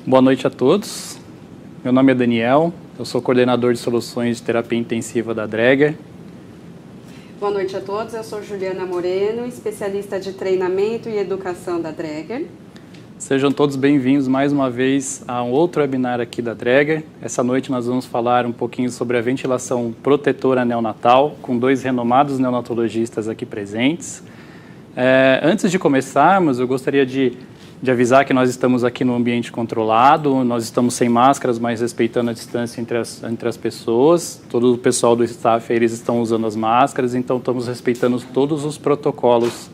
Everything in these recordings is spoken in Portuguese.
Boa noite a todos. Meu nome é Daniel, eu sou coordenador de soluções de terapia intensiva da Dräger. Boa noite a todos, eu sou Juliana Moreno, especialista de treinamento e educação da Dräger. Sejam todos bem-vindos mais uma vez a um outro webinar aqui da Dräger. Essa noite nós vamos falar um pouquinho sobre a ventilação protetora neonatal, com dois renomados neonatologistas aqui presentes. Antes de começarmos, eu gostaria de avisar que nós estamos aqui no ambiente controlado, nós estamos sem máscaras, mas respeitando a distância entre as pessoas. Todo o pessoal do staff, eles estão usando as máscaras, então estamos respeitando todos os protocolos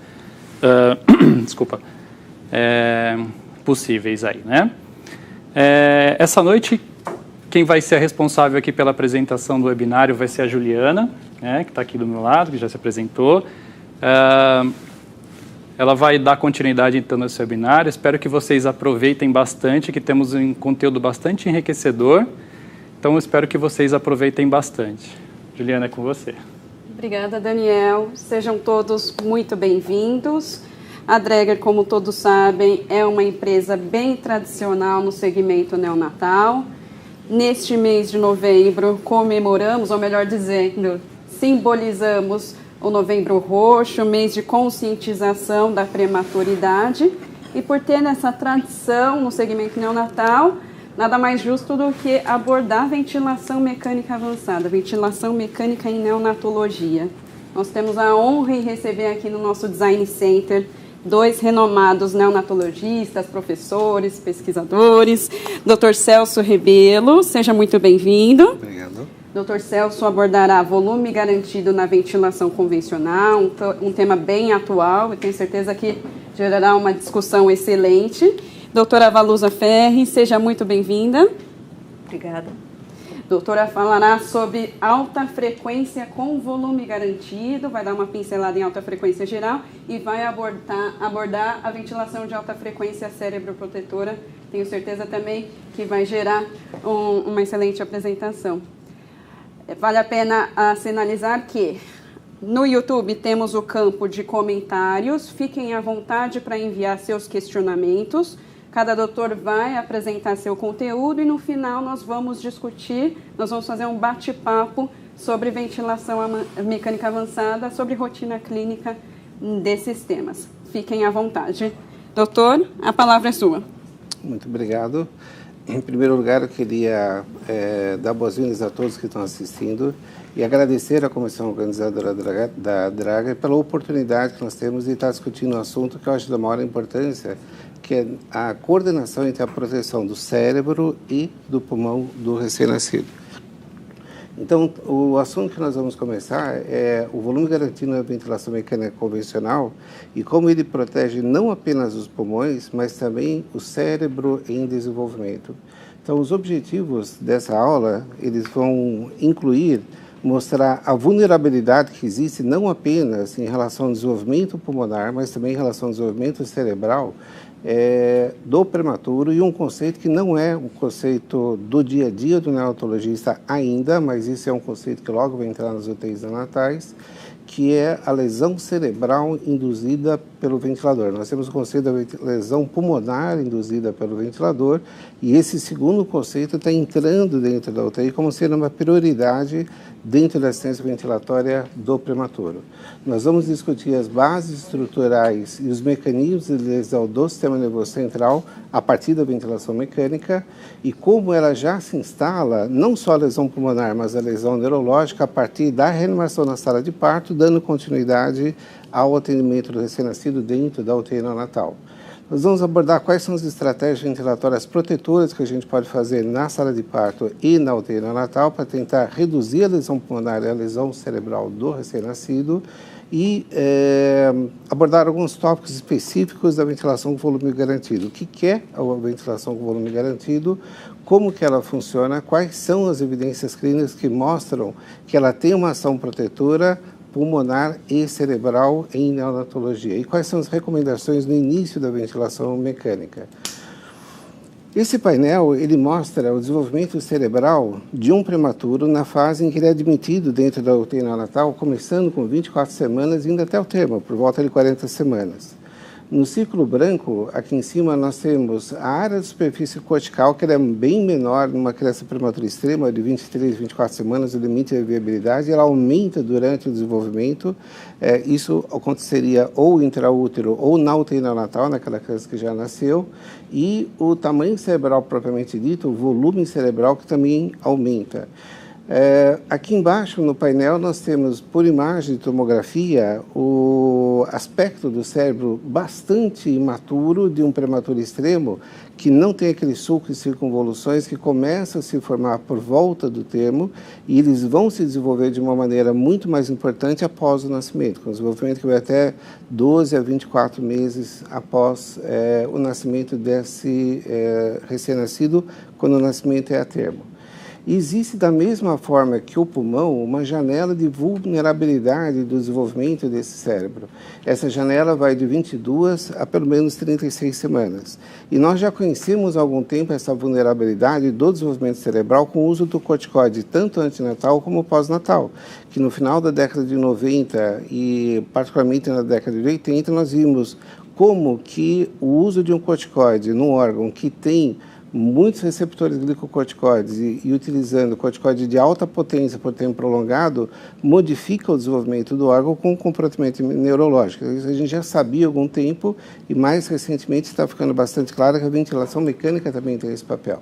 possíveis aí, né? Essa noite, quem vai ser a responsável aqui pela apresentação do webinário vai ser a Juliana, né, que está aqui do meu lado, que já se apresentou. Ela vai dar continuidade, então, nesse webinar. Espero que vocês aproveitem bastante, que temos um conteúdo bastante enriquecedor. Então, espero que vocês aproveitem bastante. Juliana, é com você. Obrigada, Daniel. Sejam todos muito bem-vindos. A Dräger, como todos sabem, é uma empresa bem tradicional no segmento neonatal. Neste mês de novembro, comemoramos, ou melhor dizendo, simbolizamos o Novembro Roxo, mês de conscientização da prematuridade. E por ter essa tradição no segmento neonatal, nada mais justo do que abordar ventilação mecânica avançada, ventilação mecânica em neonatologia. Nós temos a honra em receber aqui no nosso Design Center dois renomados neonatologistas, professores, pesquisadores. Dr. Celso Rebelo, seja muito bem-vindo. Obrigado. Dr. Celso abordará volume garantido na ventilação convencional, um tema bem atual e tenho certeza que gerará uma discussão excelente. Doutora Valusa Ferri, seja muito bem-vinda. Obrigada. Doutora falará sobre alta frequência com volume garantido, vai dar uma pincelada em alta frequência geral e vai abordar a ventilação de alta frequência cérebro-protetora. Tenho certeza também que vai gerar uma excelente apresentação. Vale a pena sinalizar que no YouTube temos o campo de comentários. Fiquem à vontade para enviar seus questionamentos. Cada doutor vai apresentar seu conteúdo e no final nós vamos discutir, nós vamos fazer um bate-papo sobre ventilação mecânica avançada, sobre rotina clínica desses temas. Fiquem à vontade. Doutor, a palavra é sua. Muito obrigado. Em primeiro lugar, eu queria dar boas-vindas a todos que estão assistindo e agradecer à comissão organizadora da Dräger pela oportunidade que nós temos de estar discutindo um assunto que eu acho de maior importância, que é a coordenação entre a proteção do cérebro e do pulmão do recém-nascido. Então, o assunto que nós vamos começar é o volume garantido na ventilação mecânica convencional e como ele protege não apenas os pulmões, mas também o cérebro em desenvolvimento. Então, os objetivos dessa aula, eles vão incluir mostrar a vulnerabilidade que existe não apenas em relação ao desenvolvimento pulmonar, mas também em relação ao desenvolvimento cerebral do prematuro, e um conceito que não é um conceito do dia a dia do neonatologista ainda, mas isso é um conceito que logo vai entrar nas UTIs neonatais, que é a lesão cerebral induzida pelo ventilador. Nós temos o conceito da lesão pulmonar induzida pelo ventilador, e esse segundo conceito está entrando dentro da UTI como sendo uma prioridade dentro da assistência ventilatória do prematuro. Nós vamos discutir as bases estruturais e os mecanismos de lesão do sistema nervoso central a partir da ventilação mecânica e como ela já se instala, não só a lesão pulmonar, mas a lesão neurológica a partir da reanimação na sala de parto, dando continuidade ao atendimento do recém-nascido dentro da UTI neonatal. Nós vamos abordar quais são as estratégias ventilatórias protetoras que a gente pode fazer na sala de parto e na UTI neonatal para tentar reduzir a lesão pulmonar e a lesão cerebral do recém-nascido e abordar alguns tópicos específicos da ventilação com volume garantido. O que é a ventilação com volume garantido, como que ela funciona, quais são as evidências clínicas que mostram que ela tem uma ação protetora pulmonar e cerebral em neonatologia. E quais são as recomendações no início da ventilação mecânica? Esse painel, ele mostra o desenvolvimento cerebral de um prematuro na fase em que ele é admitido dentro da UTI neonatal, começando com 24 semanas e indo até o termo, por volta de 40 semanas. No círculo branco, aqui em cima, nós temos a área de superfície cortical, que ela é bem menor numa criança prematura extrema, de 23, 24 semanas, o limite de viabilidade, ela aumenta durante o desenvolvimento. Isso aconteceria ou intraútero ou na UTI neonatal, naquela criança que já nasceu, e o tamanho cerebral propriamente dito, o volume cerebral, que também aumenta. Aqui embaixo no painel nós temos, por imagem de tomografia, o aspecto do cérebro bastante imaturo de um prematuro extremo, que não tem aquele sulco e circunvoluções que começam a se formar por volta do termo, e eles vão se desenvolver de uma maneira muito mais importante após o nascimento, com desenvolvimento que vai até 12 a 24 meses após o nascimento desse recém-nascido, quando o nascimento é a termo. Existe, da mesma forma que o pulmão, uma janela de vulnerabilidade do desenvolvimento desse cérebro. Essa janela vai de 22 a pelo menos 36 semanas. E nós já conhecemos há algum tempo essa vulnerabilidade do desenvolvimento cerebral com o uso do corticoide, tanto antinatal como pós-natal, que no final da década de 90 e particularmente na década de 80, nós vimos como que o uso de um corticoide num órgão que tem muitos receptores glicocorticoides e utilizando corticoide de alta potência por tempo prolongado, modifica o desenvolvimento do órgão com comprometimento neurológico. Isso a gente já sabia há algum tempo e mais recentemente está ficando bastante claro que a ventilação mecânica também tem esse papel.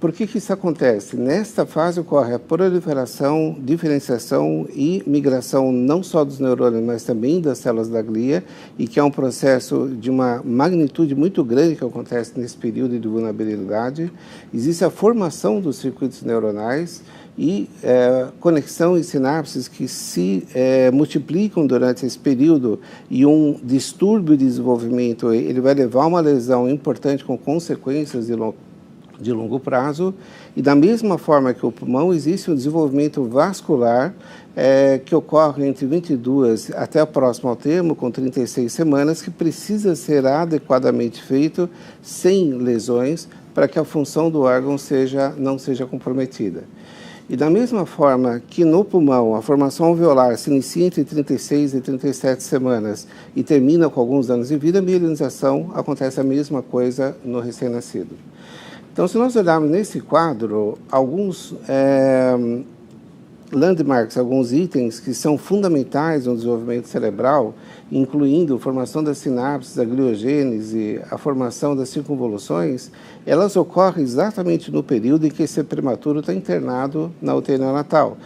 Por que isso acontece? Nesta fase ocorre a proliferação, diferenciação e migração não só dos neurônios, mas também das células da glia, e que é um processo de uma magnitude muito grande que acontece nesse período de vulnerabilidade. Existe a formação dos circuitos neuronais e conexão e sinapses que se multiplicam durante esse período, e um distúrbio de desenvolvimento ele vai levar a uma lesão importante com consequências de longo prazo. E da mesma forma que o pulmão, existe um desenvolvimento vascular que ocorre entre 22 até o próximo ao termo, com 36 semanas, que precisa ser adequadamente feito, sem lesões, para que a função do órgão não seja comprometida. E da mesma forma que no pulmão a formação alveolar se inicia entre 36 e 37 semanas e termina com alguns anos de vida, a mielinização acontece a mesma coisa no recém-nascido. Então, se nós olharmos nesse quadro, alguns landmarks, alguns itens que são fundamentais no desenvolvimento cerebral, incluindo a formação das sinapses, a gliogênese, a formação das circunvoluções, elas ocorrem exatamente no período em que esse prematuro está internado na UTI neonatal,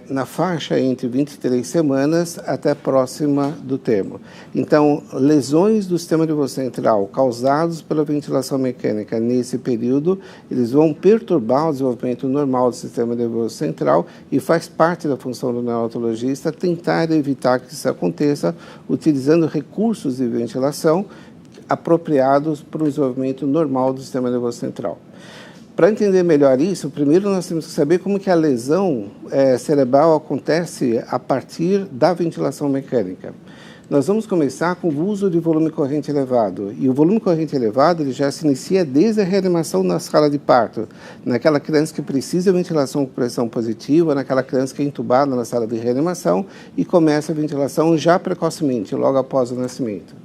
na faixa entre 23 semanas até próxima do termo. Então, lesões do sistema nervoso central causadas pela ventilação mecânica nesse período, eles vão perturbar o desenvolvimento normal do sistema nervoso central, e faz parte da função do neonatologista tentar evitar que isso aconteça, utilizando recursos de ventilação apropriados para o desenvolvimento normal do sistema nervoso central. Para entender melhor isso, primeiro nós temos que saber como que a lesão cerebral acontece a partir da ventilação mecânica. Nós vamos começar com o uso de volume corrente elevado. E o volume corrente elevado ele já se inicia desde a reanimação na sala de parto, naquela criança que precisa de ventilação com pressão positiva, naquela criança que é entubada na sala de reanimação, e começa a ventilação já precocemente, logo após o nascimento.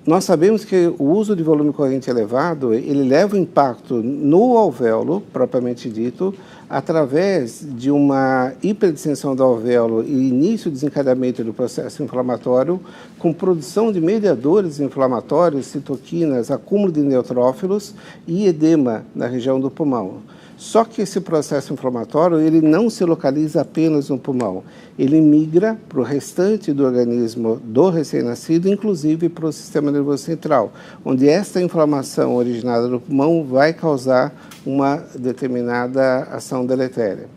Nós sabemos que o uso de volume corrente elevado, ele leva o impacto no alvéolo, propriamente dito, através de uma hiperdistensão do alvéolo e início do desencadeamento do processo inflamatório, com produção de mediadores inflamatórios, citoquinas, acúmulo de neutrófilos e edema na região do pulmão. Só que esse processo inflamatório ele não se localiza apenas no pulmão, ele migra para o restante do organismo do recém-nascido, inclusive para o sistema nervoso central, onde esta inflamação originada no pulmão vai causar uma determinada ação deletéria.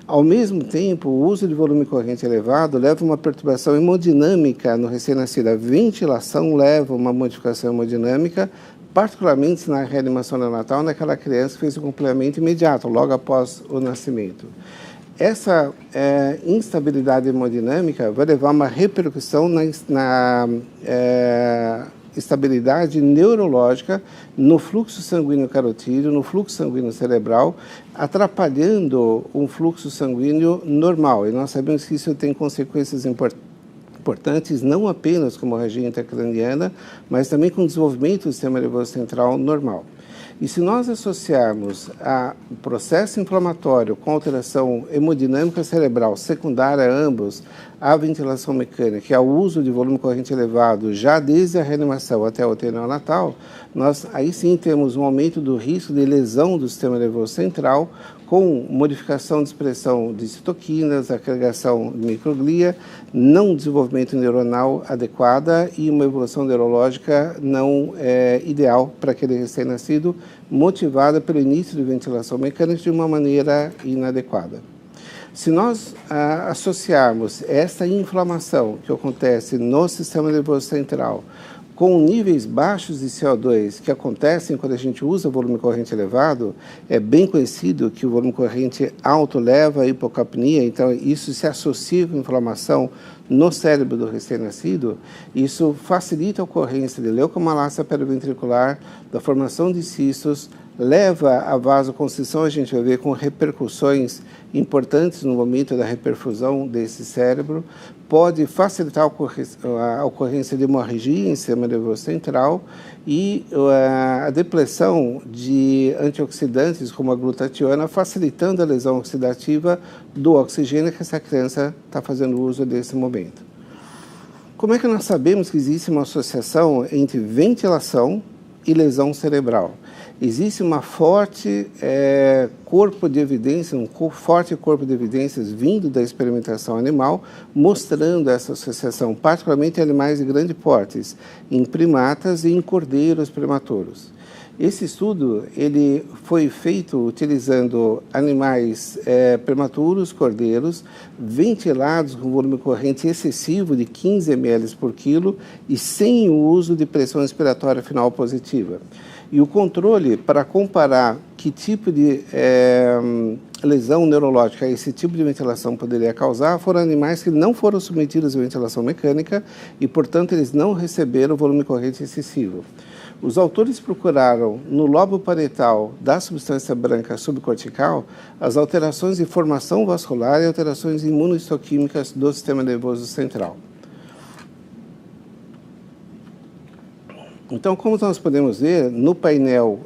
Ao mesmo tempo, o uso de volume corrente elevado leva a uma perturbação hemodinâmica no recém-nascido. A ventilação leva a uma modificação hemodinâmica, particularmente na reanimação neonatal, naquela criança que fez o complemento imediato, logo após o nascimento. Essa instabilidade hemodinâmica vai levar a uma repercussão na estabilidade neurológica, no fluxo sanguíneo carotídeo, no fluxo sanguíneo cerebral, atrapalhando um fluxo sanguíneo normal. E nós sabemos que isso tem consequências importantes, não apenas com hemorragia intracraniana, mas também com o desenvolvimento do sistema nervoso central normal. E se nós associarmos o processo inflamatório com alteração hemodinâmica cerebral secundária a ambos, à ventilação mecânica e ao uso de volume corrente elevado, já desde a reanimação até a UTI neonatal, nós aí sim temos um aumento do risco de lesão do sistema nervoso central, com modificação de expressão de citoquinas, agregação de microglia, não desenvolvimento neuronal adequada e uma evolução neurológica não ideal para aquele recém-nascido, motivada pelo início de ventilação mecânica de uma maneira inadequada. Se nós associarmos essa inflamação que acontece no sistema nervoso central com níveis baixos de CO2 que acontecem quando a gente usa volume corrente elevado, é bem conhecido que o volume corrente alto leva à hipocapnia, então isso se associa com inflamação no cérebro do recém-nascido, isso facilita a ocorrência de leucomalácia periventricular, da formação de cistos, leva a vasoconstrição, a gente vai ver com repercussões importantes no momento da reperfusão desse cérebro, pode facilitar a ocorrência de hemorragia em sistema nervoso central e a depressão de antioxidantes como a glutationa, facilitando a lesão oxidativa do oxigênio que essa criança está fazendo uso desse momento. Como é que nós sabemos que existe uma associação entre ventilação e lesão cerebral? Existe uma forte corpo de evidência, forte corpo de evidências vindo da experimentação animal, mostrando essa associação, particularmente em animais de grande porte, em primatas e em cordeiros prematuros. Esse estudo ele foi feito utilizando animais prematuros, cordeiros, ventilados com volume corrente excessivo de 15 ml por quilo e sem o uso de pressão respiratória final positiva. E o controle para comparar que tipo de lesão neurológica esse tipo de ventilação poderia causar foram animais que não foram submetidos à ventilação mecânica e, portanto, eles não receberam volume corrente excessivo. Os autores procuraram no lobo parietal da substância branca subcortical as alterações de formação vascular e alterações imunohistoquímicas do sistema nervoso central. Então, como nós podemos ver, no painel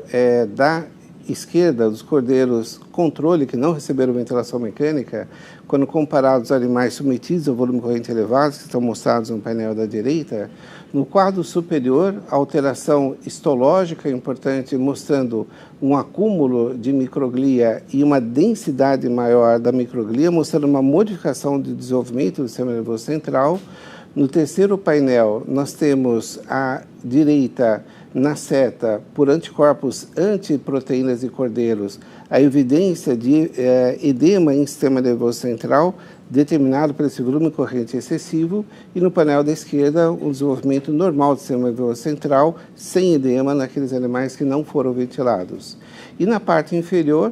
da esquerda dos cordeiros controle que não receberam ventilação mecânica, quando comparados aos animais submetidos ao volume corrente elevado, que estão mostrados no painel da direita, no quadro superior, a alteração histológica importante, mostrando um acúmulo de microglia e uma densidade maior da microglia, mostrando uma modificação de desenvolvimento do sistema nervoso central. No terceiro painel, nós temos à direita, na seta, por anticorpos antiproteínas de cordeiros, a evidência de edema em sistema nervoso central, determinado por esse volume corrente excessivo, e no painel da esquerda, um desenvolvimento normal do sistema nervoso central, sem edema naqueles animais que não foram ventilados. E na parte inferior,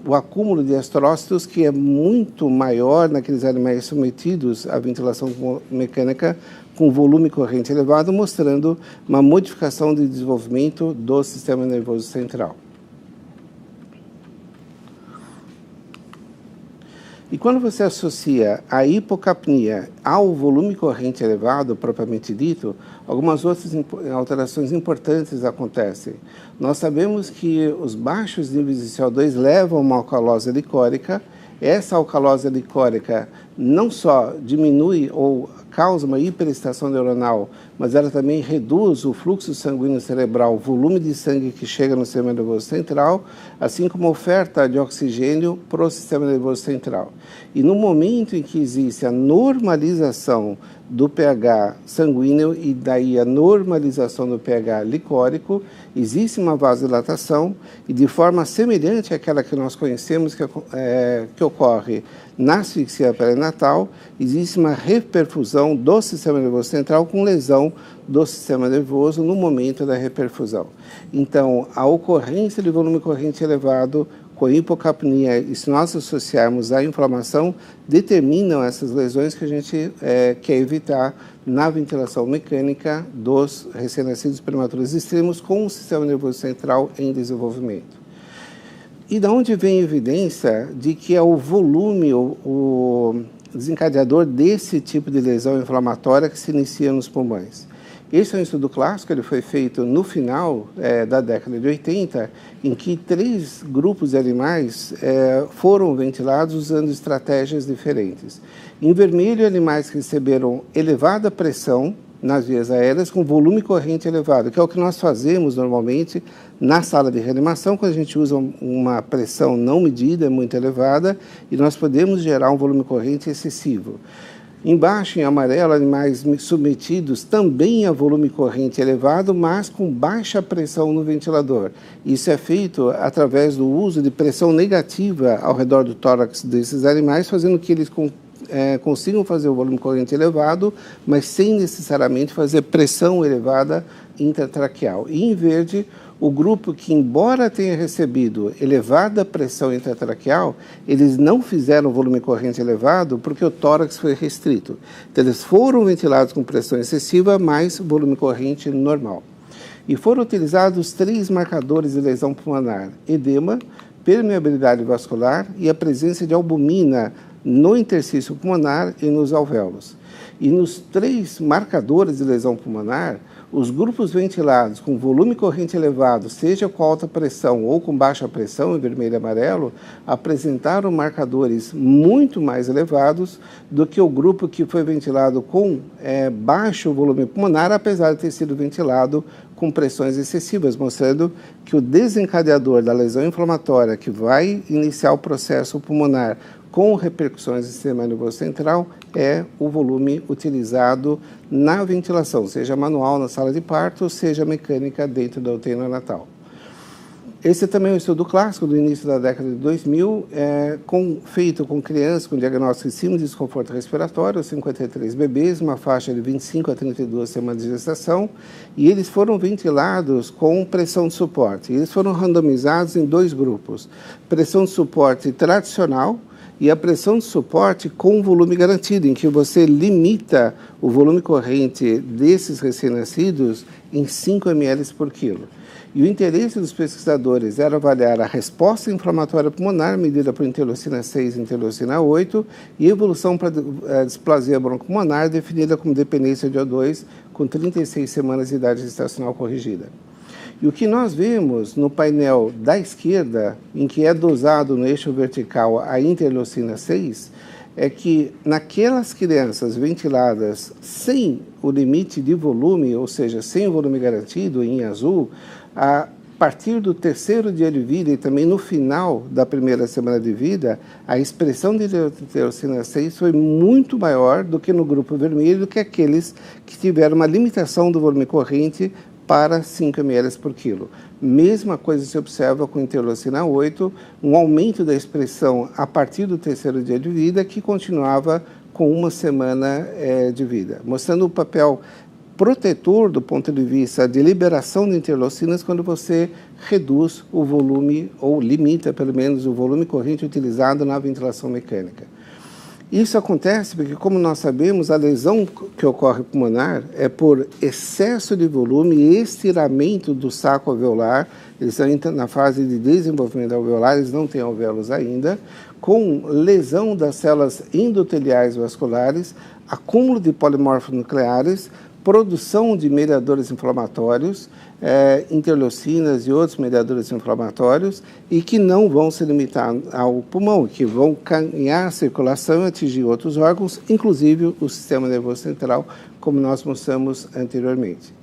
o acúmulo de astrócitos, que é muito maior naqueles animais submetidos à ventilação mecânica com volume corrente elevado, mostrando uma modificação de desenvolvimento do sistema nervoso central. E quando você associa a hipocapnia ao volume corrente elevado, propriamente dito, algumas outras alterações importantes acontecem. Nós sabemos que os baixos níveis de CO2 levam a uma alcalose licórica. Essa alcalose licórica não só diminui ou causa uma hiperexcitação neuronal, mas ela também reduz o fluxo sanguíneo cerebral, o volume de sangue que chega no sistema nervoso central, assim como a oferta de oxigênio para o sistema nervoso central. E no momento em que existe a normalização do pH sanguíneo e daí a normalização do pH licórico, existe uma vasodilatação e de forma semelhante àquela que nós conhecemos que ocorre na asfixia perinatal, existe uma reperfusão do sistema nervoso central com lesão do sistema nervoso no momento da reperfusão. Então, a ocorrência de volume corrente elevado com hipocapnia, e se nós associarmos à inflamação, determinam essas lesões que a gente quer evitar na ventilação mecânica dos recém-nascidos prematuros extremos com o sistema nervoso central em desenvolvimento. E da onde vem a evidência de que é o volume desencadeador desse tipo de lesão inflamatória que se inicia nos pulmões. Esse é um estudo clássico, ele foi feito no final da década de 80, em que 3 grupos de animais foram ventilados usando estratégias diferentes. Em vermelho, animais que receberam elevada pressão nas vias aéreas com volume corrente elevado, que é o que nós fazemos normalmente na sala de reanimação, quando a gente usa uma pressão não medida, muito elevada, e nós podemos gerar um volume corrente excessivo. Embaixo, em amarelo, animais submetidos também a volume corrente elevado, mas com baixa pressão no ventilador. Isso é feito através do uso de pressão negativa ao redor do tórax desses animais, fazendo que eles consigam fazer o volume corrente elevado, mas sem necessariamente fazer pressão elevada intratraqueal. E em verde, o grupo que, embora tenha recebido elevada pressão intratraqueal, eles não fizeram volume corrente elevado porque o tórax foi restrito. Então, eles foram ventilados com pressão excessiva, mas volume corrente normal. E foram utilizados 3 marcadores de lesão pulmonar: edema, permeabilidade vascular e a presença de albumina no interstício pulmonar e nos alvéolos. E nos 3 marcadores de lesão pulmonar, os grupos ventilados com volume corrente elevado, seja com alta pressão ou com baixa pressão, em vermelho e amarelo, apresentaram marcadores muito mais elevados do que o grupo que foi ventilado com baixo volume pulmonar, apesar de ter sido ventilado com pressões excessivas, mostrando que o desencadeador da lesão inflamatória que vai iniciar o processo pulmonar com repercussões no sistema nervoso central é o volume utilizado na ventilação, seja manual na sala de parto, seja mecânica dentro da UTI neonatal. Esse também é um estudo clássico do início da década de 2000, feito com crianças com diagnóstico de síndrome de desconforto respiratório, 53 bebês, uma faixa de 25 a 32 semanas de gestação, e eles foram ventilados com pressão de suporte. Eles foram randomizados em 2 grupos: pressão de suporte tradicional e a pressão de suporte com volume garantido, em que você limita o volume corrente desses recém-nascidos em 5 ml por quilo. E o interesse dos pesquisadores era avaliar a resposta inflamatória pulmonar, medida por interleucina 6 e interleucina 8, e evolução para a displasia broncopulmonar, definida como dependência de O2, com 36 semanas de idade gestacional corrigida. E o que nós vemos no painel da esquerda, em que é dosado no eixo vertical a interleucina 6, é que naquelas crianças ventiladas sem o limite de volume, ou seja, sem o volume garantido, em azul, a partir do 3º dia de vida e também no final da primeira semana de vida, a expressão de interleucina 6 foi muito maior do que no grupo vermelho, do que aqueles que tiveram uma limitação do volume corrente para 5 ml por quilo. Mesma coisa se observa com interleucina 8, um aumento da expressão a partir do 3º dia de vida, que continuava com 1 semana de vida, mostrando o papel protetor do ponto de vista de liberação de interleucinas quando você reduz o volume, ou limita pelo menos o volume corrente utilizado na ventilação mecânica. Isso acontece porque, como nós sabemos, a lesão que ocorre pulmonar é por excesso de volume e estiramento do saco alveolar. Eles estão na fase de desenvolvimento alveolar, eles não têm alvéolos ainda, com lesão das células endoteliais vasculares, acúmulo de polimorfos nucleares, produção de mediadores inflamatórios, interleucinas e outros mediadores inflamatórios, e que não vão se limitar ao pulmão, que vão ganhar circulação e atingir outros órgãos, inclusive o sistema nervoso central, como nós mostramos anteriormente.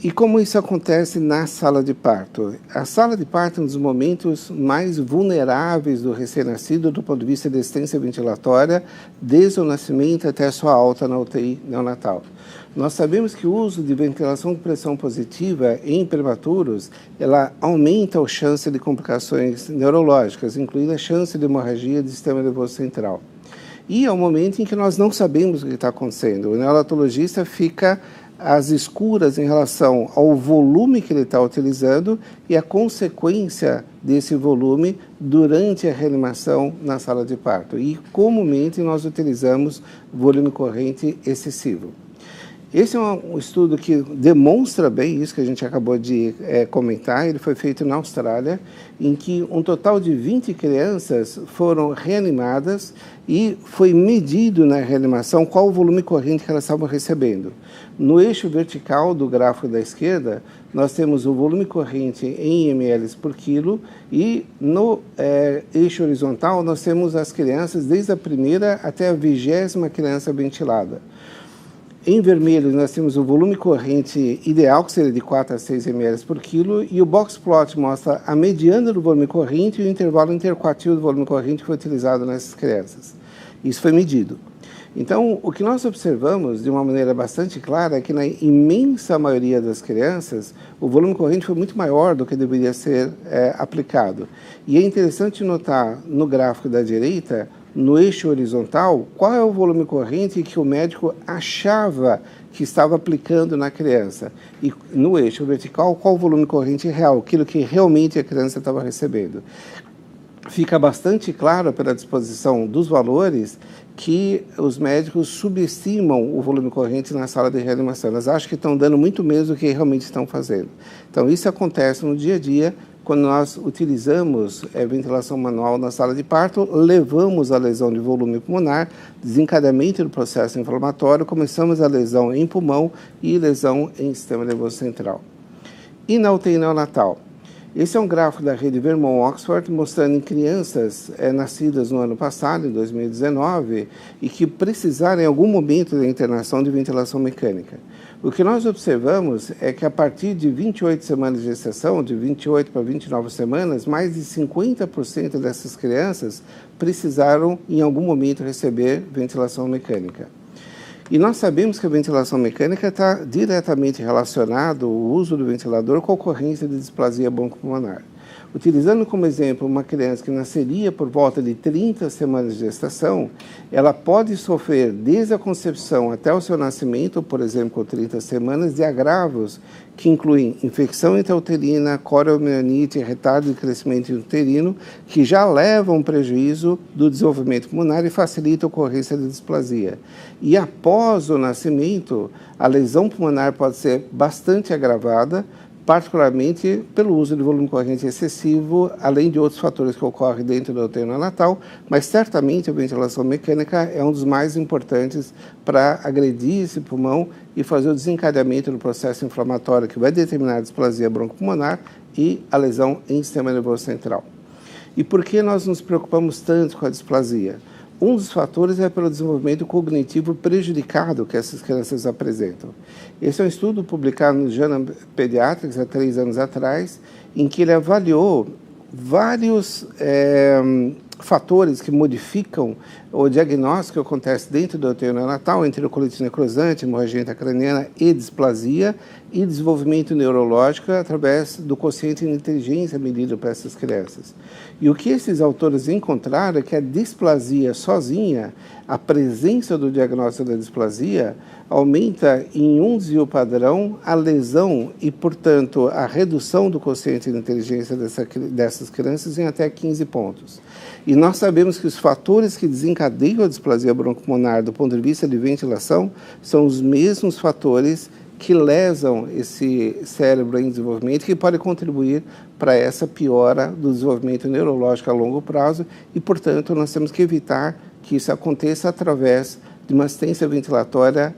E como isso acontece na sala de parto? A sala de parto é um dos momentos mais vulneráveis do recém-nascido do ponto de vista de assistência ventilatória, desde o nascimento até a sua alta na UTI neonatal. Nós sabemos que o uso de ventilação de pressão positiva em prematuros, ela aumenta a chance de complicações neurológicas, incluindo a chance de hemorragia do sistema nervoso central. E é um momento em que nós não sabemos o que está acontecendo. O neonatologista fica às escuras em relação ao volume que ele está utilizando e a consequência desse volume durante a reanimação na sala de parto. E, comumente, nós utilizamos volume corrente excessivo. Esse é um estudo que demonstra bem isso que a gente acabou de comentar. Ele foi feito na Austrália, em que um total de 20 crianças foram reanimadas e foi medido na reanimação qual o volume corrente que elas estavam recebendo. No eixo vertical do gráfico da esquerda, nós temos o volume corrente em ml por quilo e no eixo horizontal nós temos as crianças desde a primeira até a 20ª criança ventilada. Em vermelho, nós temos o volume corrente ideal, que seria de 4 a 6 ml por quilo, e o box plot mostra a mediana do volume corrente e o intervalo interquartil do volume corrente que foi utilizado nessas crianças. Isso foi medido. Então, o que nós observamos, de uma maneira bastante clara, é que na imensa maioria das crianças, o volume corrente foi muito maior do que deveria ser aplicado. E é interessante notar no gráfico da direita, no eixo horizontal, qual é o volume corrente que o médico achava que estava aplicando na criança. E no eixo vertical, qual o volume corrente real, aquilo que realmente a criança estava recebendo. Fica bastante claro pela disposição dos valores que os médicos subestimam o volume corrente na sala de reanimação. Elas acham que estão dando muito menos do que realmente estão fazendo. Então, isso acontece no dia a dia. Quando nós utilizamos ventilação manual na sala de parto, levamos a lesão de volume pulmonar, desencadeamento do processo inflamatório, começamos a lesão em pulmão e lesão em sistema nervoso central. E na UTI neonatal? Esse é um gráfico da rede Vermont-Oxford mostrando em crianças nascidas no ano passado, em 2019, e que precisaram em algum momento da internação de ventilação mecânica. O que nós observamos é que a partir de 28 semanas de gestação, de 28 para 29 semanas, mais de 50% dessas crianças precisaram em algum momento receber ventilação mecânica. E nós sabemos que a ventilação mecânica está diretamente relacionado o uso do ventilador com a ocorrência de displasia broncopulmonar. Utilizando como exemplo uma criança que nasceria por volta de 30 semanas de gestação, ela pode sofrer desde a concepção até o seu nascimento, por exemplo, com 30 semanas, de agravos que incluem infecção intrauterina, coriomielite, retardo de crescimento uterino, que já levam prejuízo do desenvolvimento pulmonar e facilitam a ocorrência de displasia. E após o nascimento, a lesão pulmonar pode ser bastante agravada, particularmente pelo uso de volume corrente excessivo, além de outros fatores que ocorrem dentro da UTI neonatal, mas certamente a ventilação mecânica é um dos mais importantes para agredir esse pulmão e fazer o desencadeamento do processo inflamatório que vai determinar a displasia broncopulmonar e a lesão em sistema nervoso central. E por que nós nos preocupamos tanto com a displasia? Um dos fatores é pelo desenvolvimento cognitivo prejudicado que essas crianças apresentam. Esse é um estudo publicado no Journal Pediatrics há 3 anos atrás, em que ele avaliou vários fatores que modificam o diagnóstico que acontece dentro do UTI neonatal, enterocolite necrosante, hemorragia intracraniana e displasia, e desenvolvimento neurológico através do quociente de inteligência medido para essas crianças. E o que esses autores encontraram é que a displasia sozinha, a presença do diagnóstico da displasia, aumenta em um desvio padrão a lesão e, portanto, a redução do quociente de inteligência dessas crianças em até 15 pontos. E nós sabemos que os fatores que desencadeiam a displasia broncopulmonar do ponto de vista de ventilação são os mesmos fatores que lesam esse cérebro em desenvolvimento, que pode contribuir para essa piora do desenvolvimento neurológico a longo prazo e, portanto, nós temos que evitar que isso aconteça através de uma assistência ventilatória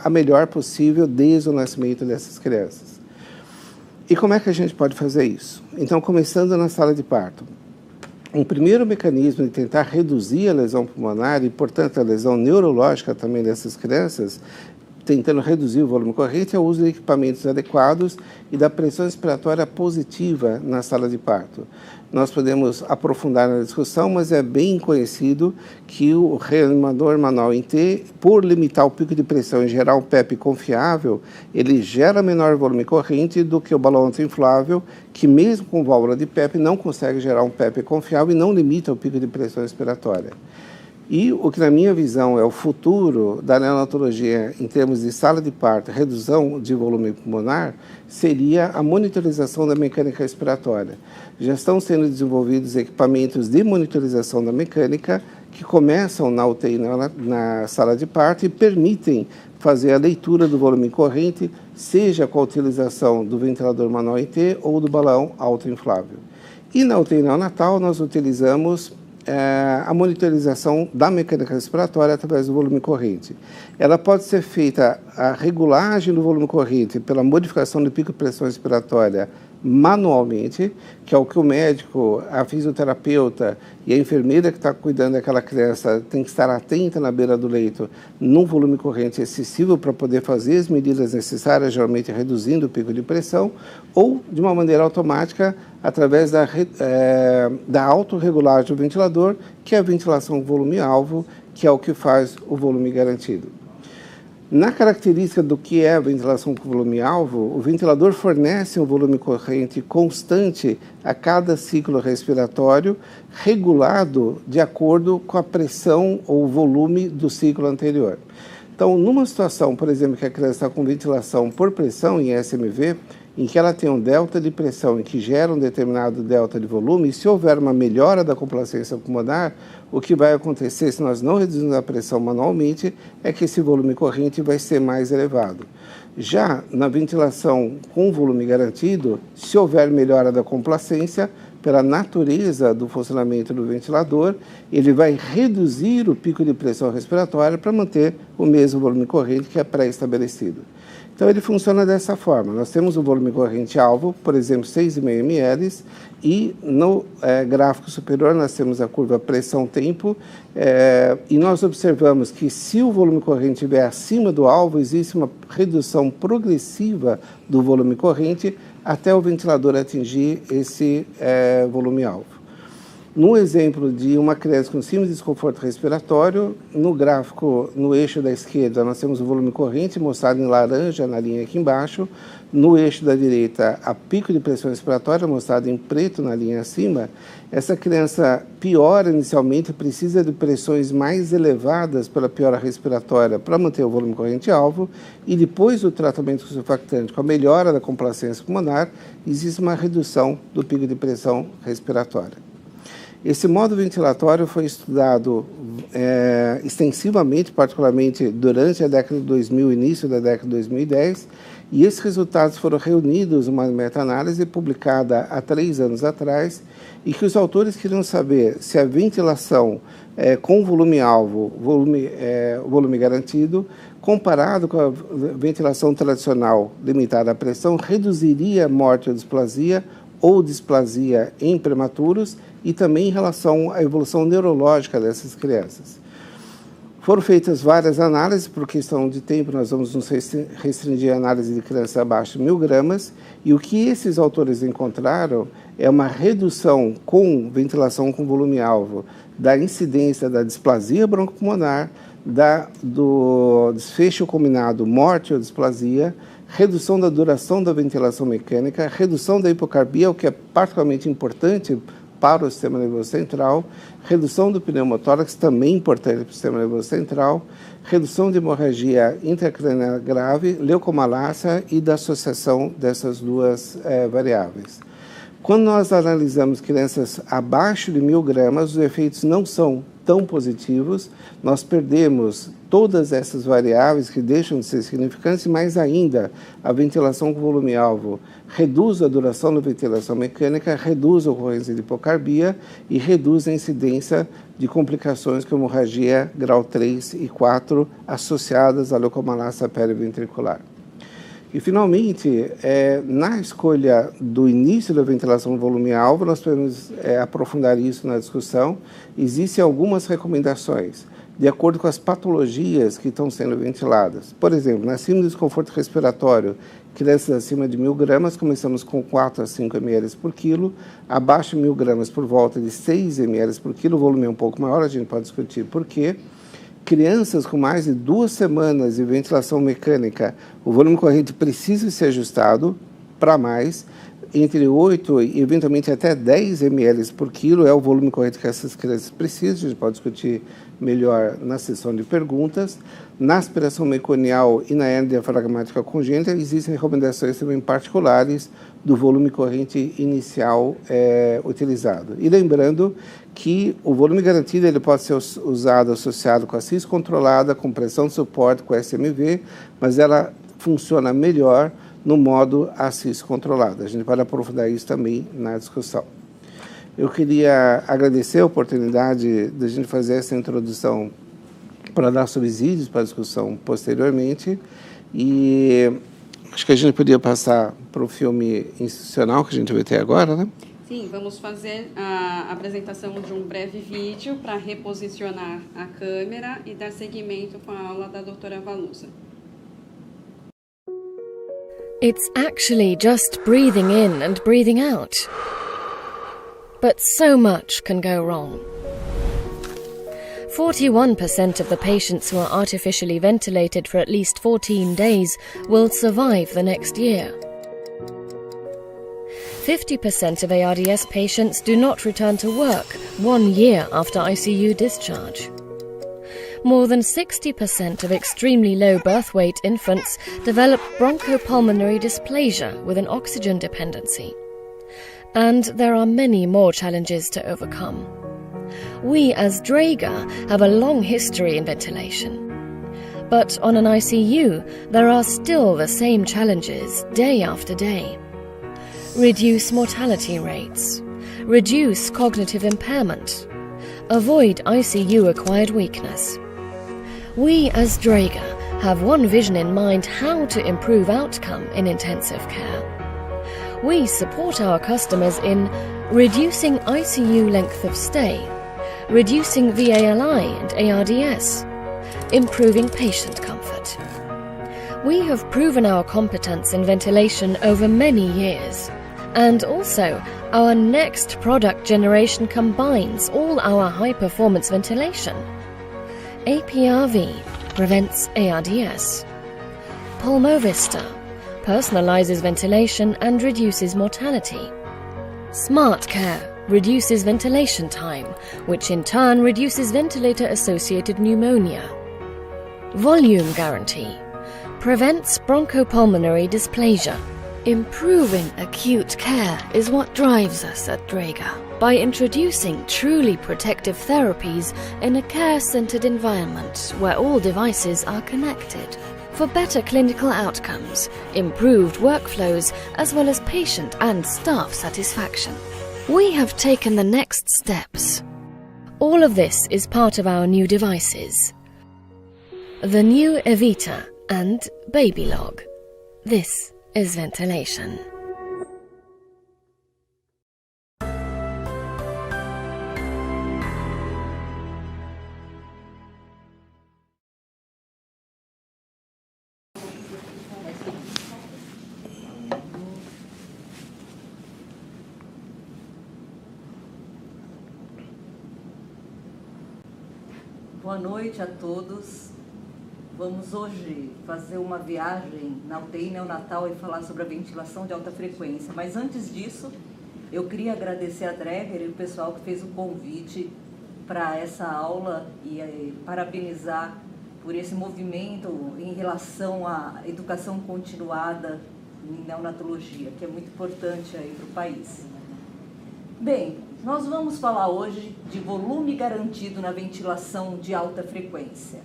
a melhor possível desde o nascimento dessas crianças. E como é que a gente pode fazer isso? Então, começando na sala de parto. Um primeiro mecanismo de tentar reduzir a lesão pulmonar e, portanto, a lesão neurológica também dessas crianças, tentando reduzir o volume corrente, é o uso de equipamentos adequados e da pressão expiratória positiva na sala de parto. Nós podemos aprofundar na discussão, mas é bem conhecido que o reanimador manual em T, por limitar o pico de pressão e gerar um PEP confiável, ele gera menor volume corrente do que o balão autoinflável, que mesmo com válvula de PEP não consegue gerar um PEP confiável e não limita o pico de pressão expiratória. E o que, na minha visão, é o futuro da neonatologia em termos de sala de parto, redução de volume pulmonar, seria a monitorização da mecânica respiratória. Já estão sendo desenvolvidos equipamentos de monitorização da mecânica que começam na UTI, na sala de parto, e permitem fazer a leitura do volume corrente, seja com a utilização do ventilador manual IT ou do balão autoinflável. E na UTI neonatal, nós utilizamos a monitorização da mecânica respiratória através do volume corrente. Ela pode ser feita, a regulagem do volume corrente, pela modificação do pico de pressão respiratória manualmente, que é o que o médico, a fisioterapeuta e a enfermeira que está cuidando daquela criança tem que estar atenta na beira do leito, num volume corrente excessivo para poder fazer as medidas necessárias, geralmente reduzindo o pico de pressão, ou de uma maneira automática, através da autorregulagem do ventilador, que é a ventilação volume-alvo, que é o que faz o volume garantido. Na característica do que é a ventilação com volume-alvo, o ventilador fornece um volume corrente constante a cada ciclo respiratório, regulado de acordo com a pressão ou volume do ciclo anterior. Então, numa situação, por exemplo, que a criança está com ventilação por pressão em SMV, em que ela tem um delta de pressão e que gera um determinado delta de volume, e se houver uma melhora da complacência pulmonar, o que vai acontecer se nós não reduzirmos a pressão manualmente é que esse volume corrente vai ser mais elevado. Já na ventilação com volume garantido, se houver melhora da complacência, pela natureza do funcionamento do ventilador, ele vai reduzir o pico de pressão respiratória para manter o mesmo volume corrente que é pré-estabelecido. Então, ele funciona dessa forma. Nós temos o volume corrente alvo, por exemplo, 6,5 ml, e no gráfico superior nós temos a curva pressão-tempo, e nós observamos que se o volume corrente estiver acima do alvo, existe uma redução progressiva do volume corrente até o ventilador atingir esse volume-alvo. No exemplo de uma criança com síndrome de desconforto respiratório, no gráfico, no eixo da esquerda, nós temos o volume corrente mostrado em laranja na linha aqui embaixo. No eixo da direita, a pico de pressão respiratória mostrado em preto na linha acima. Essa criança piora inicialmente, precisa de pressões mais elevadas pela piora respiratória para manter o volume corrente alvo, e depois do tratamento com surfactante, com a melhora da complacência pulmonar, existe uma redução do pico de pressão respiratória. Esse modo ventilatório foi estudado extensivamente, particularmente durante a década de 2000, início da década de 2010, e esses resultados foram reunidos em uma meta-análise publicada há 3 anos atrás, e que os autores queriam saber se a ventilação com volume-alvo, volume garantido, comparado com a ventilação tradicional limitada à pressão, reduziria a morte ou displasia em prematuros, e também em relação à evolução neurológica dessas crianças. Foram feitas várias análises, por questão de tempo nós vamos nos restringir à análise de crianças abaixo de 1000 gramas, e o que esses autores encontraram é uma redução com ventilação com volume-alvo da incidência da displasia broncopulmonar, do desfecho combinado morte ou displasia, redução da duração da ventilação mecânica, redução da hipocarbia, o que é particularmente importante para o sistema nervoso central, redução do pneumotórax, também importante para o sistema nervoso central, redução de hemorragia intracraniana grave, leucomalácia e da associação dessas duas variáveis. Quando nós analisamos crianças abaixo de 1000 gramas, os efeitos não são tão positivos, nós perdemos todas essas variáveis que deixam de ser significantes, mas ainda a ventilação com volume-alvo reduz a duração da ventilação mecânica, reduz a ocorrência de hipocarbia e reduz a incidência de complicações como hemorragia grau 3 e 4 associadas à leucomalácia periventricular. E, finalmente, na escolha do início da ventilação volume-alvo, nós podemos aprofundar isso na discussão. Existem algumas recomendações, de acordo com as patologias que estão sendo ventiladas. Por exemplo, na síndrome de desconforto respiratório, crianças acima de 1000 gramas, começamos com 4 a 5 ml por quilo, abaixo de 1000 gramas por volta de 6 ml por quilo, o volume é um pouco maior, a gente pode discutir por quê. Crianças com mais de 2 semanas de ventilação mecânica, o volume corrente precisa ser ajustado para mais, entre 8 e eventualmente até 10 ml por quilo é o volume corrente que essas crianças precisam, a gente pode discutir melhor na sessão de perguntas. Na aspiração meconial e na hernia diafragmática congênita, existem recomendações também particulares do volume corrente inicial utilizado. E lembrando que o volume garantido ele pode ser usado associado com a CIS controlada, com pressão de suporte, com SMV, mas ela funciona melhor no modo ACIS controlada. A gente pode aprofundar isso também na discussão. Eu queria agradecer a oportunidade de a gente fazer essa introdução para dar subsídios para a discussão posteriormente, e acho que a gente podia passar para o filme institucional que a gente vai ter agora, né? Sim, vamos fazer a apresentação de um breve vídeo para reposicionar a câmera e dar seguimento com a aula da doutora Valusa. It's actually just breathing in and breathing out. But so much can go wrong. 41% of the patients who are artificially ventilated for at least 14 days will survive the next year. 50% of ARDS patients do not return to work 1 year after ICU discharge. More than 60% of extremely low birth weight infants develop bronchopulmonary dysplasia with an oxygen dependency. And there are many more challenges to overcome. We as Draeger have a long history in ventilation. But on an ICU, there are still the same challenges day after day. Reduce mortality rates. Reduce cognitive impairment. Avoid ICU-acquired weakness. We as Draeger have one vision in mind: how to improve outcome in intensive care. We support our customers in reducing ICU length of stay, reducing VALI and ARDS, improving patient comfort. We have proven our competence in ventilation over many years, and also our next product generation combines all our high-performance ventilation. APRV prevents ARDS. Pulmovista personalizes ventilation and reduces mortality. SmartCare reduces ventilation time, which in turn reduces ventilator-associated pneumonia. Volume Guarantee prevents bronchopulmonary dysplasia. Improving acute care is what drives us at Draeger. By introducing truly protective therapies in a care-centered environment where all devices are connected. For better clinical outcomes, improved workflows, as well as patient and staff satisfaction. We have taken the next steps. All of this is part of our new devices. The new Evita and Babylog. This is ventilation. Boa noite a todos. Vamos hoje fazer uma viagem na UTI neonatal e falar sobre a ventilação de alta frequência. Mas antes disso, eu queria agradecer a Draeger e o pessoal que fez o convite para essa aula e parabenizar por esse movimento em relação à educação continuada em neonatologia, que é muito importante aí para o país. Bem, nós vamos falar hoje de volume garantido na ventilação de alta frequência.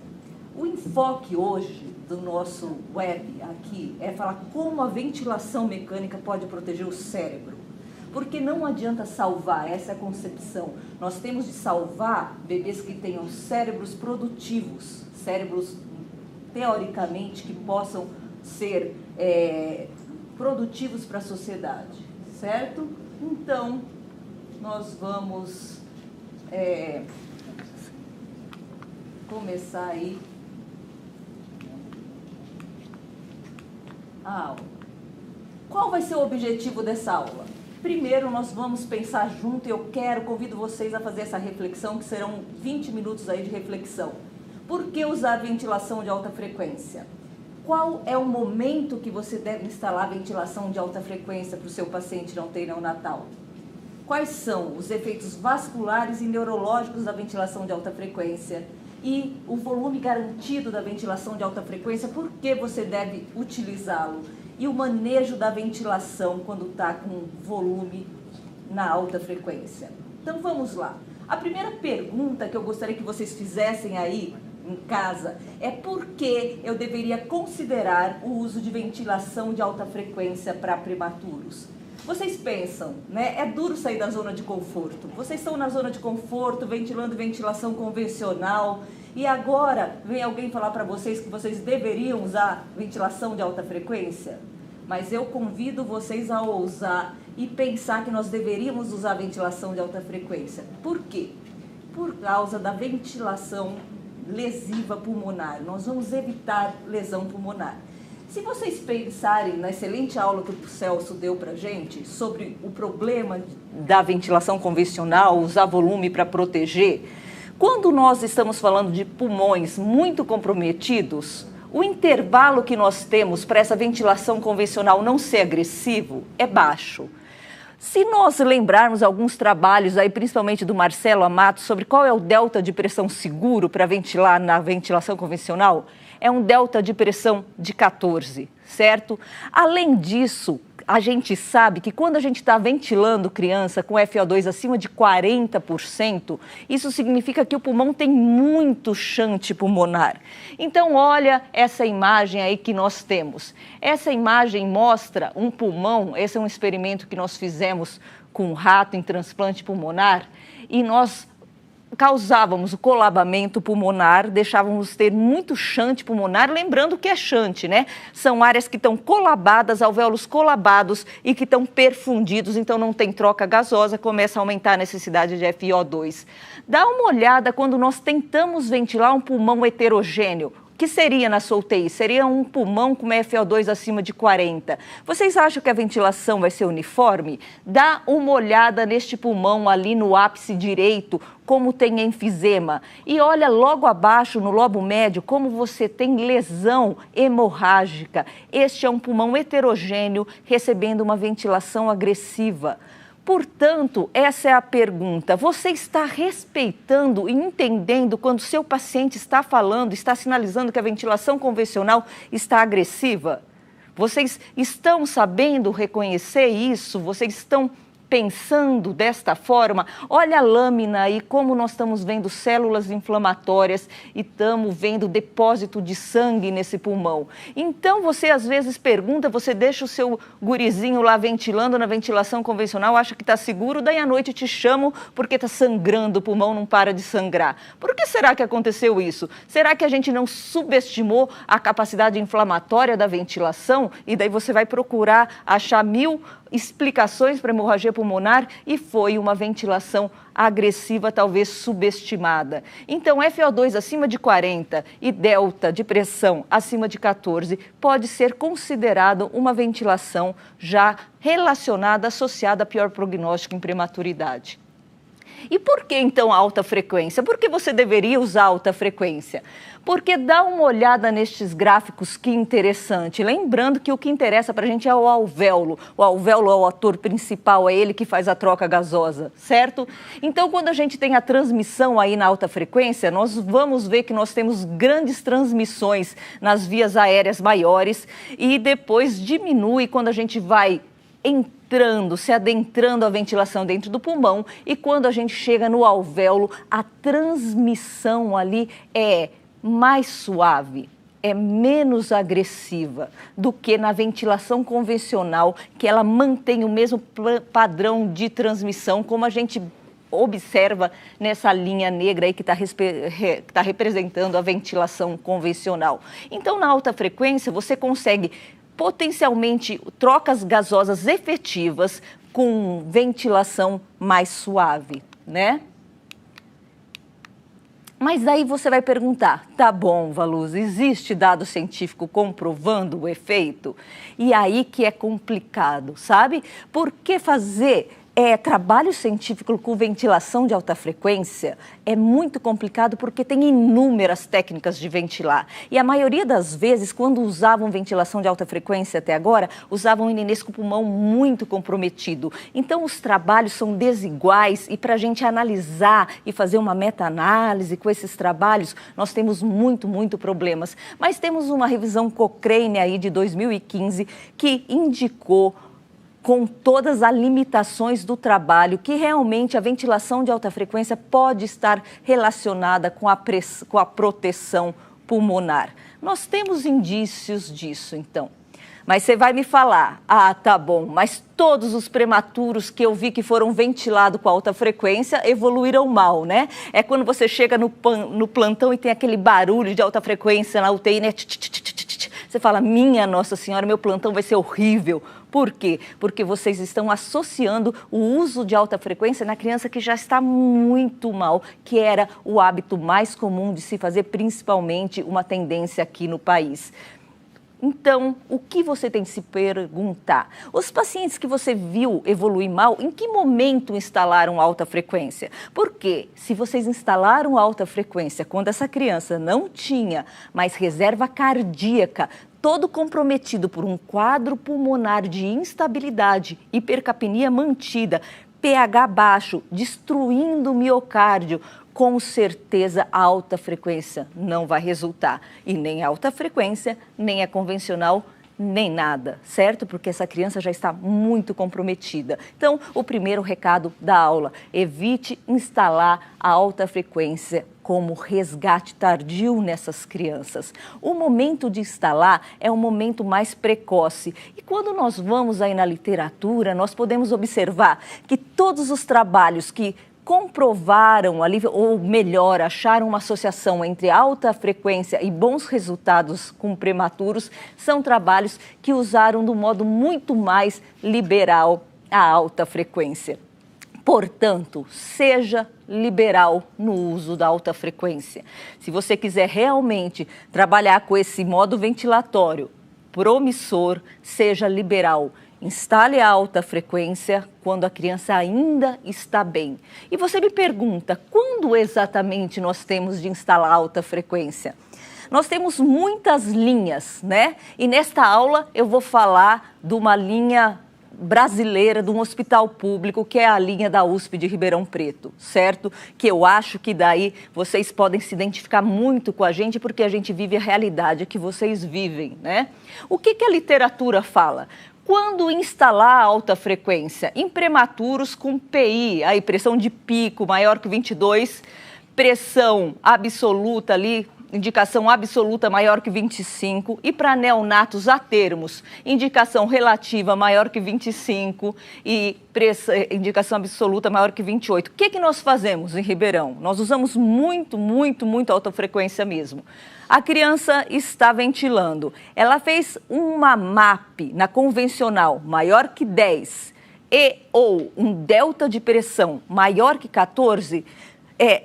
O enfoque hoje do nosso web aqui é falar como a ventilação mecânica pode proteger o cérebro. Porque não adianta salvar, essa é a concepção. Nós temos de salvar bebês que tenham cérebros produtivos, cérebros teoricamente que possam ser produtivos para a sociedade, certo? Então, nós vamos começar aí a aula. Qual vai ser o objetivo dessa aula? Primeiro, nós vamos pensar junto, convido vocês a fazer essa reflexão, que serão 20 minutos aí de reflexão. Por que usar ventilação de alta frequência? Qual é o momento que você deve instalar ventilação de alta frequência para o seu paciente na UTI neonatal? Quais são os efeitos vasculares e neurológicos da ventilação de alta frequência? e o volume garantido da ventilação de alta frequência, por que você deve utilizá-lo? E o manejo da ventilação quando está com volume na alta frequência. Então vamos lá. A primeira pergunta que eu gostaria que vocês fizessem aí em casa é por que eu deveria considerar o uso de ventilação de alta frequência para prematuros? Vocês pensam, né? É duro sair da zona de conforto. Vocês estão na zona de conforto, ventilando ventilação convencional, e agora vem alguém falar para vocês que vocês deveriam usar ventilação de alta frequência? Mas eu convido vocês a ousar e pensar que nós deveríamos usar ventilação de alta frequência. Por quê? Por causa da ventilação lesiva pulmonar. Nós vamos evitar lesão pulmonar. Se vocês pensarem na excelente aula que o Celso deu para a gente sobre o problema da ventilação convencional, usar volume para proteger, quando nós estamos falando de pulmões muito comprometidos, o intervalo que nós temos para essa ventilação convencional não ser agressivo é baixo. Se nós lembrarmos alguns trabalhos, aí, principalmente do Marcelo Amato, sobre qual é o delta de pressão seguro para ventilar na ventilação convencional, é um delta de pressão de 14, certo? Além disso, a gente sabe que quando a gente está ventilando criança com FO2 acima de 40%, isso significa que o pulmão tem muito shunt pulmonar. Então, olha essa imagem aí que nós temos. Essa imagem mostra um pulmão, esse é um experimento que nós fizemos com um rato em transplante pulmonar, e nós causávamos o colabamento pulmonar, deixávamos ter muito shunt pulmonar, lembrando que é shunt, né? São áreas que estão colabadas, alvéolos colabados e que estão perfundidos, então não tem troca gasosa, começa a aumentar a necessidade de FiO2. Dá uma olhada quando nós tentamos ventilar um pulmão heterogêneo. Que seria na sua UTI? Seria um pulmão com FiO2 acima de 40. Vocês acham que a ventilação vai ser uniforme? Dá uma olhada neste pulmão ali no ápice direito, como tem enfisema. E olha logo abaixo, no lobo médio, como você tem lesão hemorrágica. Este é um pulmão heterogêneo recebendo uma ventilação agressiva. Portanto, essa é a pergunta. Você está respeitando e entendendo quando seu paciente está falando, está sinalizando que a ventilação convencional está agressiva? Vocês estão sabendo reconhecer isso? Vocês estão pensando desta forma? Olha a lâmina aí, como nós estamos vendo células inflamatórias e estamos vendo depósito de sangue nesse pulmão. Então, você às vezes pergunta, você deixa o seu gurizinho lá ventilando na ventilação convencional, acha que está seguro, daí à noite te chamam porque está sangrando, o pulmão não para de sangrar. Por que será que aconteceu isso? Será que a gente não subestimou a capacidade inflamatória da ventilação? E daí você vai procurar achar 1000 explicações para hemorragia pulmonar e foi uma ventilação agressiva, talvez subestimada. Então, FO2 acima de 40 e delta de pressão acima de 14 pode ser considerado uma ventilação já relacionada, associada a pior prognóstico em prematuridade. E por que então a alta frequência? Por que você deveria usar alta frequência? Porque dá uma olhada nestes gráficos, que interessante. Lembrando que o que interessa para a gente é o alvéolo. O alvéolo é o ator principal, é ele que faz a troca gasosa, certo? Então, quando a gente tem a transmissão aí na alta frequência, nós vamos ver que nós temos grandes transmissões nas vias aéreas maiores e depois diminui quando a gente vai se adentrando a ventilação dentro do pulmão, e quando a gente chega no alvéolo, a transmissão ali é mais suave, é menos agressiva do que na ventilação convencional, que ela mantém o mesmo padrão de transmissão, como a gente observa nessa linha negra aí que está representando a ventilação convencional. Então, na alta frequência, você consegue potencialmente trocas gasosas efetivas com ventilação mais suave, né? Mas aí você vai perguntar, tá bom, Valuza, existe dado científico comprovando o efeito? E aí que é complicado, sabe? Por que fazer trabalho científico com ventilação de alta frequência é muito complicado porque tem inúmeras técnicas de ventilar. E a maioria das vezes, quando usavam ventilação de alta frequência até agora, usavam inenês com o pulmão muito comprometido. Então, os trabalhos são desiguais e para a gente analisar e fazer uma meta-análise com esses trabalhos, nós temos muito problemas. Mas temos uma revisão Cochrane aí de 2015 que indicou com todas as limitações do trabalho, que realmente a ventilação de alta frequência pode estar relacionada com a proteção pulmonar. Nós temos indícios disso, então. Mas você vai me falar, tá bom, mas todos os prematuros que eu vi que foram ventilados com alta frequência evoluíram mal, né? É quando você chega no plantão e tem aquele barulho de alta frequência na UTI, né? Você fala, minha Nossa Senhora, meu plantão vai ser horrível. Por quê? Porque vocês estão associando o uso de alta frequência na criança que já está muito mal, que era o hábito mais comum de se fazer, principalmente uma tendência aqui no país. Então, o que você tem que se perguntar? Os pacientes que você viu evoluir mal, em que momento instalaram alta frequência? Porque se vocês instalaram alta frequência quando essa criança não tinha mais reserva cardíaca, todo comprometido por um quadro pulmonar de instabilidade, hipercapnia mantida, pH baixo, destruindo o miocárdio, com certeza a alta frequência não vai resultar. E nem a alta frequência, nem a convencional, nem nada, certo? Porque essa criança já está muito comprometida. Então, o primeiro recado da aula, evite instalar a alta frequência como resgate tardio nessas crianças. O momento de instalar é um momento mais precoce. E quando nós vamos aí na literatura, nós podemos observar que todos os trabalhos que comprovaram ali, ou melhor, acharam uma associação entre alta frequência e bons resultados com prematuros, são trabalhos que usaram do modo muito mais liberal a alta frequência. Portanto, seja liberal no uso da alta frequência. Se você quiser realmente trabalhar com esse modo ventilatório promissor, seja liberal. Instale a alta frequência quando a criança ainda está bem. E você me pergunta, quando exatamente nós temos de instalar alta frequência? Nós temos muitas linhas, né? E nesta aula eu vou falar de uma linha brasileira, de um hospital público, que é a linha da USP de Ribeirão Preto, certo? Que eu acho que daí vocês podem se identificar muito com a gente, porque a gente vive a realidade que vocês vivem, né? O que a literatura fala? Quando instalar a alta frequência? Em prematuros com PI, aí pressão de pico maior que 22, pressão absoluta ali, indicação absoluta maior que 25, e para neonatos a termos, indicação relativa maior que 25 e indicação absoluta maior que 28. O que nós fazemos em Ribeirão? Nós usamos muito alta frequência mesmo. A criança está ventilando. Ela fez uma MAP na convencional maior que 10 ou um delta de pressão maior que 14.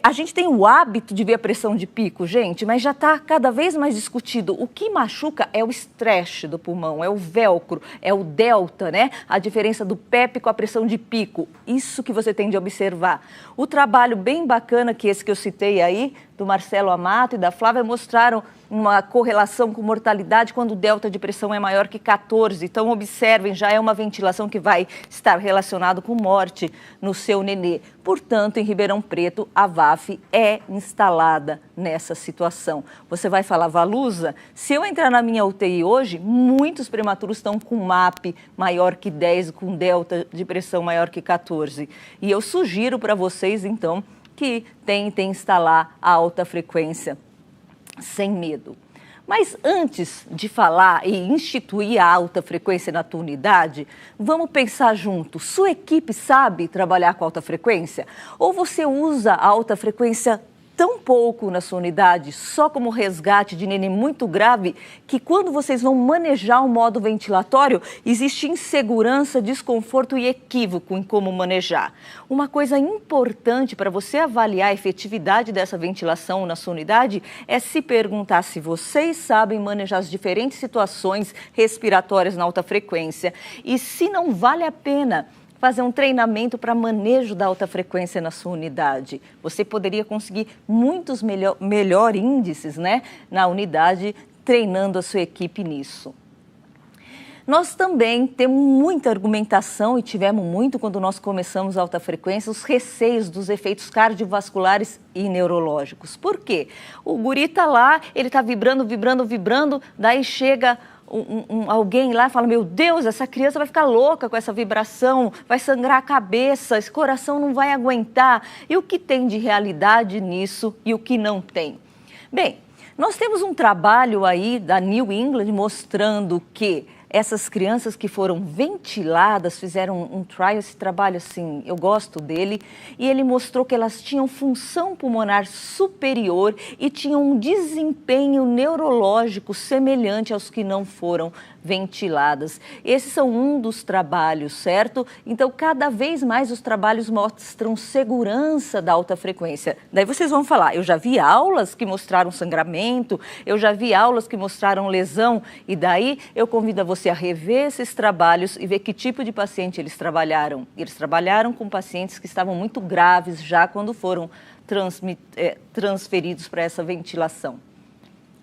A gente tem o hábito de ver a pressão de pico, gente, mas já está cada vez mais discutido. O que machuca é o estresse do pulmão, é o velcro, é o delta, né? A diferença do PEP com a pressão de pico. Isso que você tem de observar. O trabalho bem bacana que esse que eu citei aí, do Marcelo Amato e da Flávia, mostraram uma correlação com mortalidade quando o delta de pressão é maior que 14. Então, observem, já é uma ventilação que vai estar relacionado com morte no seu nenê. Portanto, em Ribeirão Preto, a VAF é instalada nessa situação. Você vai falar, Valusa, se eu entrar na minha UTI hoje, muitos prematuros estão com MAP maior que 10, com delta de pressão maior que 14. E eu sugiro para vocês, então, que tentem instalar a alta frequência sem medo. Mas antes de falar e instituir a alta frequência na tua unidade, vamos pensar junto. Sua equipe sabe trabalhar com alta frequência? Ou você usa a alta frequência tão pouco na sua unidade, só como resgate de neném muito grave, que quando vocês vão manejar o modo ventilatório, existe insegurança, desconforto e equívoco em como manejar. Uma coisa importante para você avaliar a efetividade dessa ventilação na sua unidade é se perguntar se vocês sabem manejar as diferentes situações respiratórias na alta frequência e se não vale a pena fazer um treinamento para manejo da alta frequência na sua unidade. Você poderia conseguir muitos melhor índices, né, na unidade, treinando a sua equipe nisso. Nós também temos muita argumentação, e tivemos muito quando nós começamos a alta frequência, os receios dos efeitos cardiovasculares e neurológicos. Por quê? O guri está lá, ele está vibrando, daí chega alguém lá e fala, meu Deus, essa criança vai ficar louca com essa vibração, vai sangrar a cabeça, esse coração não vai aguentar. E o que tem de realidade nisso e o que não tem? Bem, nós temos um trabalho aí da New England mostrando que essas crianças que foram ventiladas, fizeram um trial, esse trabalho assim, eu gosto dele, e ele mostrou que elas tinham função pulmonar superior e tinham um desempenho neurológico semelhante aos que não foram ventiladas. Esses são um dos trabalhos, certo? Então, cada vez mais os trabalhos mostram segurança da alta frequência. Daí vocês vão falar, eu já vi aulas que mostraram sangramento, eu já vi aulas que mostraram lesão, e daí eu convido a você a rever esses trabalhos e ver que tipo de paciente eles trabalharam. Eles trabalharam com pacientes que estavam muito graves já quando foram transferidos para essa ventilação.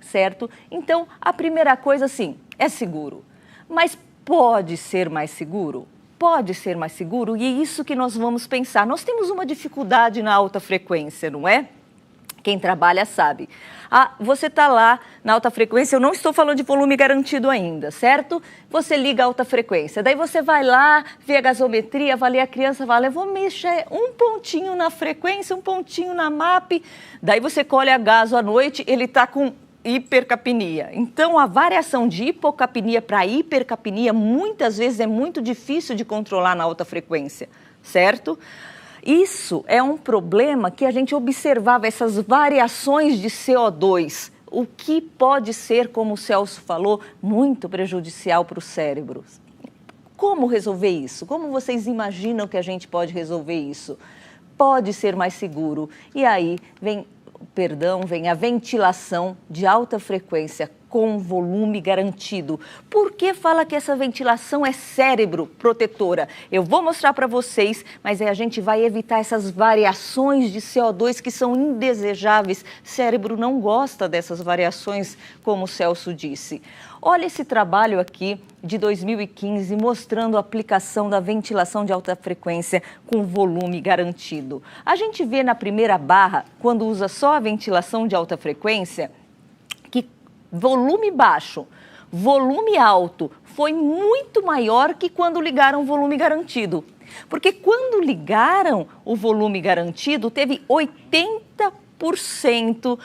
Certo? Então, a primeira coisa, sim, é seguro. Mas pode ser mais seguro? Pode ser mais seguro, e é isso que nós vamos pensar. Nós temos uma dificuldade na alta frequência, não é? Quem trabalha sabe. Você está lá na alta frequência, eu não estou falando de volume garantido ainda, certo? Você liga a alta frequência, daí você vai lá, vê a gasometria, avalia a criança, fala, eu vou mexer um pontinho na frequência, um pontinho na MAP, daí você colhe a gaso à noite, ele está com hipercapnia. Então, a variação de hipocapnia para hipercapnia muitas vezes é muito difícil de controlar na alta frequência, certo? Isso é um problema que a gente observava, essas variações de CO2, o que pode ser, como o Celso falou, muito prejudicial para o cérebro. Como resolver isso? Como vocês imaginam que a gente pode resolver isso? Pode ser mais seguro. E aí vem a ventilação de alta frequência com volume garantido. Por que fala que essa ventilação é cérebro protetora? Eu vou mostrar para vocês, mas aí a gente vai evitar essas variações de CO2 que são indesejáveis. O cérebro não gosta dessas variações, como o Celso disse. Olha esse trabalho aqui de 2015 mostrando a aplicação da ventilação de alta frequência com volume garantido. A gente vê na primeira barra, quando usa só a ventilação de alta frequência, que volume baixo, volume alto foi muito maior que quando ligaram o volume garantido. Porque quando ligaram o volume garantido, teve 80%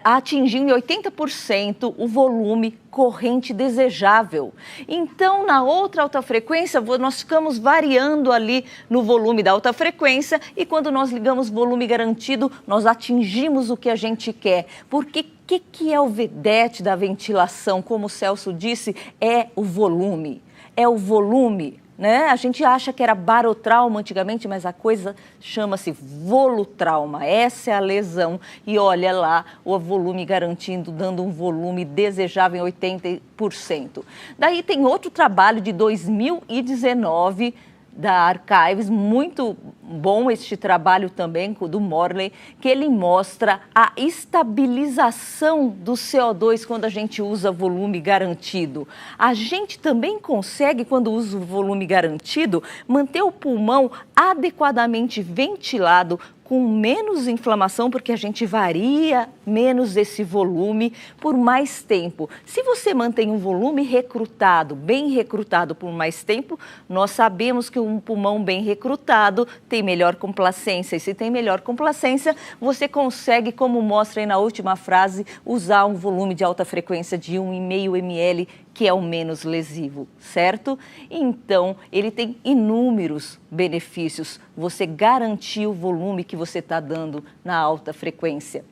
atingindo 80% o volume corrente desejável. Então, na outra alta frequência, nós ficamos variando ali no volume da alta frequência e quando nós ligamos volume garantido, nós atingimos o que a gente quer. Porque o que é o vedete da ventilação? Como o Celso disse, é o volume. É o volume. Né? A gente acha que era barotrauma antigamente, mas a coisa chama-se volutrauma. Essa é a lesão. E olha lá, o volume garantindo, dando um volume desejável em 80%. Daí tem outro trabalho de 2019 da Archives, muito bom este trabalho também, do Morley, que ele mostra a estabilização do CO2 quando a gente usa volume garantido. A gente também consegue, quando usa o volume garantido, manter o pulmão adequadamente ventilado, com menos inflamação, porque a gente varia menos esse volume por mais tempo. Se você mantém um volume recrutado, bem recrutado por mais tempo, nós sabemos que um pulmão bem recrutado tem melhor complacência. E se tem melhor complacência, você consegue, como mostra aí na última frase, usar um volume de alta frequência de 1,5 ml, que é o menos lesivo, certo? Então, ele tem inúmeros benefícios. Você garantir o volume que você está dando na alta frequência.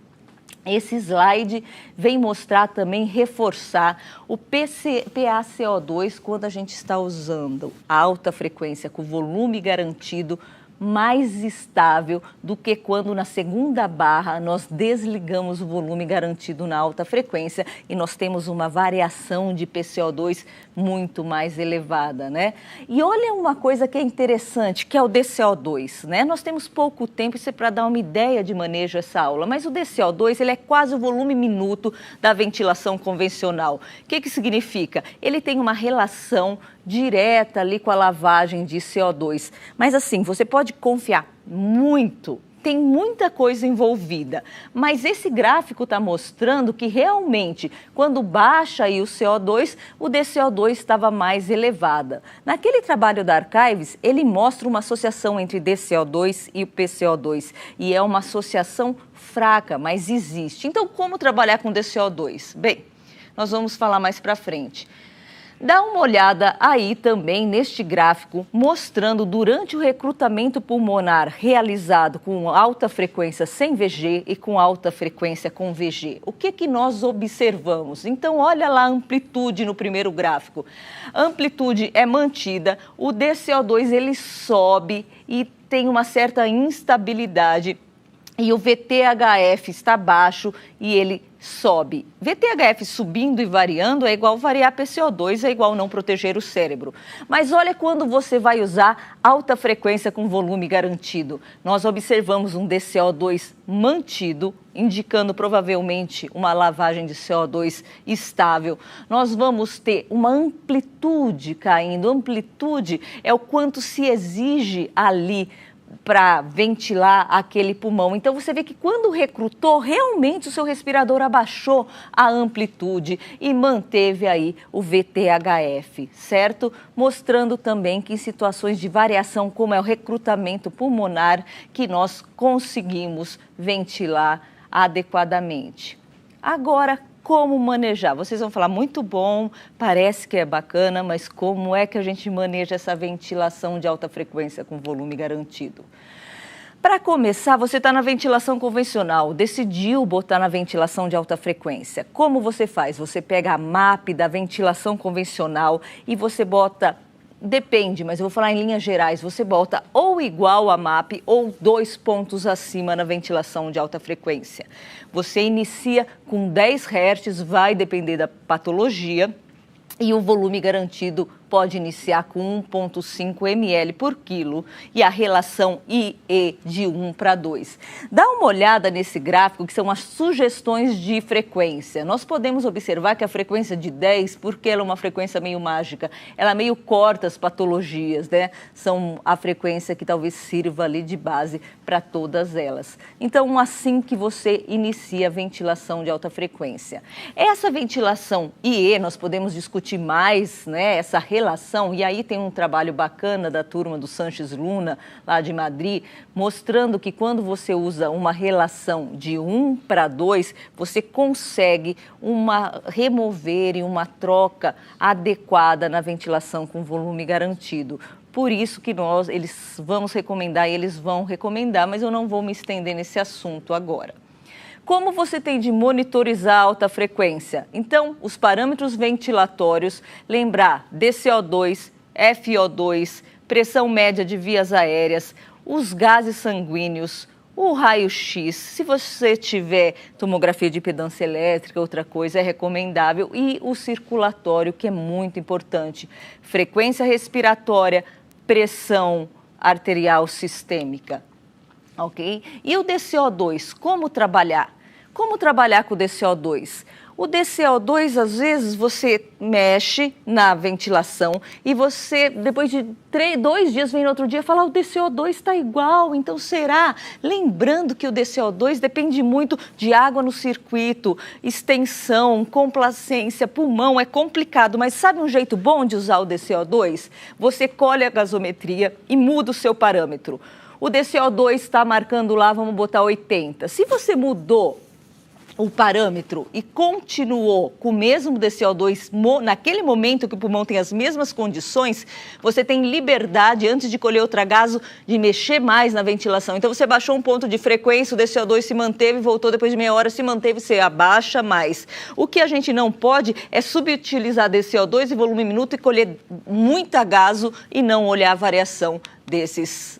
Esse slide vem mostrar também, reforçar o PaCO2 quando a gente está usando a alta frequência com volume garantido mais estável do que quando na segunda barra nós desligamos o volume garantido na alta frequência e nós temos uma variação de PCO2 muito mais elevada, né? E olha uma coisa que é interessante, que é o DCO2, né? Nós temos pouco tempo, isso é para dar uma ideia de manejo essa aula, mas o DCO2 ele é quase o volume minuto da ventilação convencional. O que significa? Ele tem uma relação direta ali com a lavagem de CO2. Mas assim, você pode confiar muito, tem muita coisa envolvida. Mas esse gráfico está mostrando que realmente, quando baixa aí o CO2, o DCO2 estava mais elevada. Naquele trabalho da Archives, ele mostra uma associação entre DCO2 e o PCO2. E é uma associação fraca, mas existe. Então, como trabalhar com DCO2? Bem, nós vamos falar mais para frente. Dá uma olhada aí também neste gráfico, mostrando durante o recrutamento pulmonar realizado com alta frequência sem VG e com alta frequência com VG. O que nós observamos? Então, olha lá a amplitude no primeiro gráfico. A amplitude é mantida, o DCO2 ele sobe e tem uma certa instabilidade. E o VTHF está baixo e ele sobe. VTHF subindo e variando é igual variar PCO2, é igual não proteger o cérebro. Mas olha quando você vai usar alta frequência com volume garantido. Nós observamos um DCO2 mantido, indicando provavelmente uma lavagem de CO2 estável. Nós vamos ter uma amplitude caindo. Amplitude é o quanto se exige ali para ventilar aquele pulmão. Então, você vê que quando recrutou, realmente o seu respirador abaixou a amplitude e manteve aí o VTHF, certo? Mostrando também que em situações de variação, como é o recrutamento pulmonar, que nós conseguimos ventilar adequadamente. Agora, como manejar? Vocês vão falar, muito bom, parece que é bacana, mas como é que a gente maneja essa ventilação de alta frequência com volume garantido? Para começar, você está na ventilação convencional, decidiu botar na ventilação de alta frequência. Como você faz? Você pega a MAP da ventilação convencional e você bota... Depende, mas eu vou falar em linhas gerais, você bota ou igual a MAP ou 2 pontos acima na ventilação de alta frequência. Você inicia com 10 Hz, vai depender da patologia, e o volume garantido pode iniciar com 1,5 ml por quilo e a relação IE de 1 para 2. Dá uma olhada nesse gráfico que são as sugestões de frequência. Nós podemos observar que a frequência de 10, porque ela é uma frequência meio mágica, ela meio corta as patologias, né? São a frequência que talvez sirva ali de base para todas elas. Então, assim que você inicia a ventilação de alta frequência. Essa ventilação IE, nós podemos discutir mais, né, essa relação, e aí tem um trabalho bacana da turma do Sanches Luna, lá de Madrid, mostrando que quando você usa uma relação de 1 para 2, você consegue remover e uma troca adequada na ventilação com volume garantido. Por isso que eles vão recomendar, mas eu não vou me estender nesse assunto agora. Como você tem de monitorizar a alta frequência? Então, os parâmetros ventilatórios, lembrar DCO2, FO2, pressão média de vias aéreas, os gases sanguíneos, o raio-x, se você tiver tomografia de impedância elétrica, outra coisa é recomendável, e o circulatório, que é muito importante, frequência respiratória, pressão arterial sistêmica, ok? E o DCO2, como trabalhar? Como trabalhar com o DCO2? O DCO2, às vezes, você mexe na ventilação e você, depois de 2 dias, vem no outro dia e fala, o DCO2 está igual, então será? Lembrando que o DCO2 depende muito de água no circuito, extensão, complacência, pulmão, é complicado, mas sabe um jeito bom de usar o DCO2? Você colhe a gasometria e muda o seu parâmetro. O DCO2 está marcando lá, vamos botar 80. Se você mudou o parâmetro e continuou com o mesmo DCO2 naquele momento que o pulmão tem as mesmas condições, você tem liberdade, antes de colher o tragaso, de mexer mais na ventilação. Então, você baixou um ponto de frequência, o DCO2 se manteve, voltou depois de meia hora, se manteve, você abaixa mais. O que a gente não pode é subutilizar DCO2 e volume minuto e colher muita gaso e não olhar a variação desses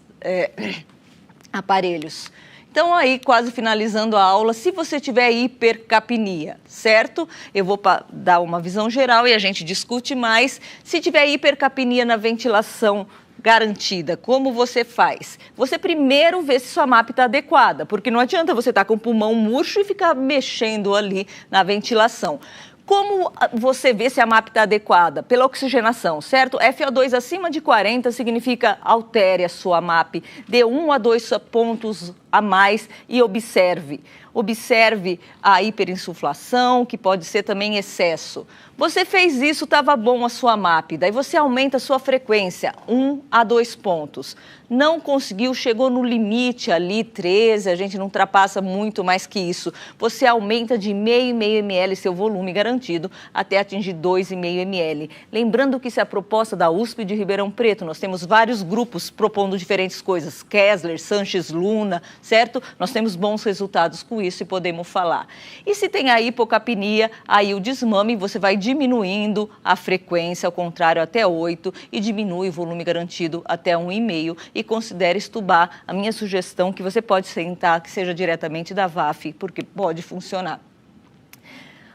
aparelhos. Então, aí, quase finalizando a aula, se você tiver hipercapnia, certo? Eu vou dar uma visão geral e a gente discute mais. Se tiver hipercapnia na ventilação garantida, como você faz? Você primeiro vê se sua MAP está adequada, porque não adianta você estar com o pulmão murcho e ficar mexendo ali na ventilação. Como você vê se a MAP está adequada? Pela oxigenação, certo? FO2 acima de 40 significa altere a sua MAP, dê 1 a 2 pontos a mais e observe. Observe a hiperinsuflação, que pode ser também excesso. Você fez isso, estava bom a sua MAP, daí você aumenta a sua frequência, 1 a 2 pontos. Não conseguiu, chegou no limite ali, 13, a gente não ultrapassa muito mais que isso. Você aumenta de 0,5 ml seu volume garantido até atingir 2,5 ml. Lembrando que isso é a proposta da USP de Ribeirão Preto, nós temos vários grupos propondo diferentes coisas, Kessler, Sanches, Luna, certo? Nós temos bons resultados com isso e podemos falar. E se tem a hipocapnia, aí o desmame, você vai diminuindo a frequência, ao contrário, até 8 e diminui o volume garantido até 1,5 e considere estubar. A minha sugestão que você pode sentar, que seja diretamente da VAF, porque pode funcionar.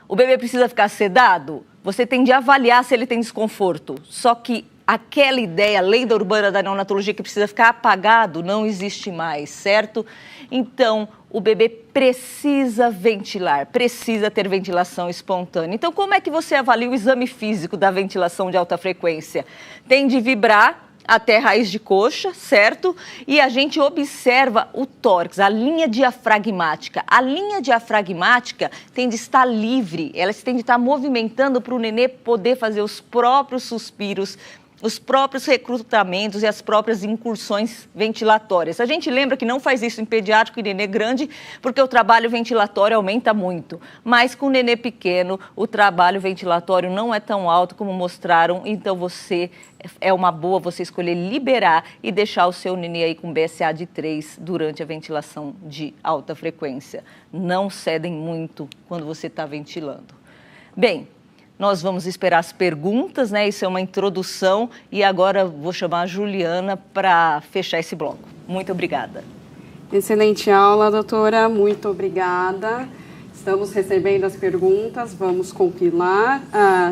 O bebê precisa ficar sedado? Você tem de avaliar se ele tem desconforto, só que aquela ideia, a lenda urbana da neonatologia que precisa ficar apagado, não existe mais, certo? Então, o bebê precisa ventilar, precisa ter ventilação espontânea. Então, como é que você avalia o exame físico da ventilação de alta frequência? Tem de vibrar até raiz de coxa, certo? E a gente observa o tórax, a linha diafragmática. A linha diafragmática tem de estar livre, ela tem de estar movimentando para o nenê poder fazer os próprios suspiros, os próprios recrutamentos e as próprias incursões ventilatórias. A gente lembra que não faz isso em pediátrico e nenê grande, porque o trabalho ventilatório aumenta muito. Mas com nenê pequeno, o trabalho ventilatório não é tão alto como mostraram, então é uma boa você escolher liberar e deixar o seu nenê aí com BSA de 3 durante a ventilação de alta frequência. Não cedem muito quando você está ventilando. Bem, nós vamos esperar as perguntas, né? Isso é uma introdução e agora vou chamar a Juliana para fechar esse bloco. Muito obrigada. Excelente aula, doutora. Muito obrigada. Estamos recebendo as perguntas, vamos compilar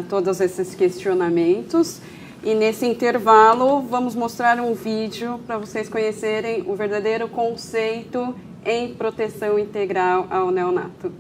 todos esses questionamentos. E nesse intervalo, vamos mostrar um vídeo para vocês conhecerem o verdadeiro conceito em proteção integral ao neonato.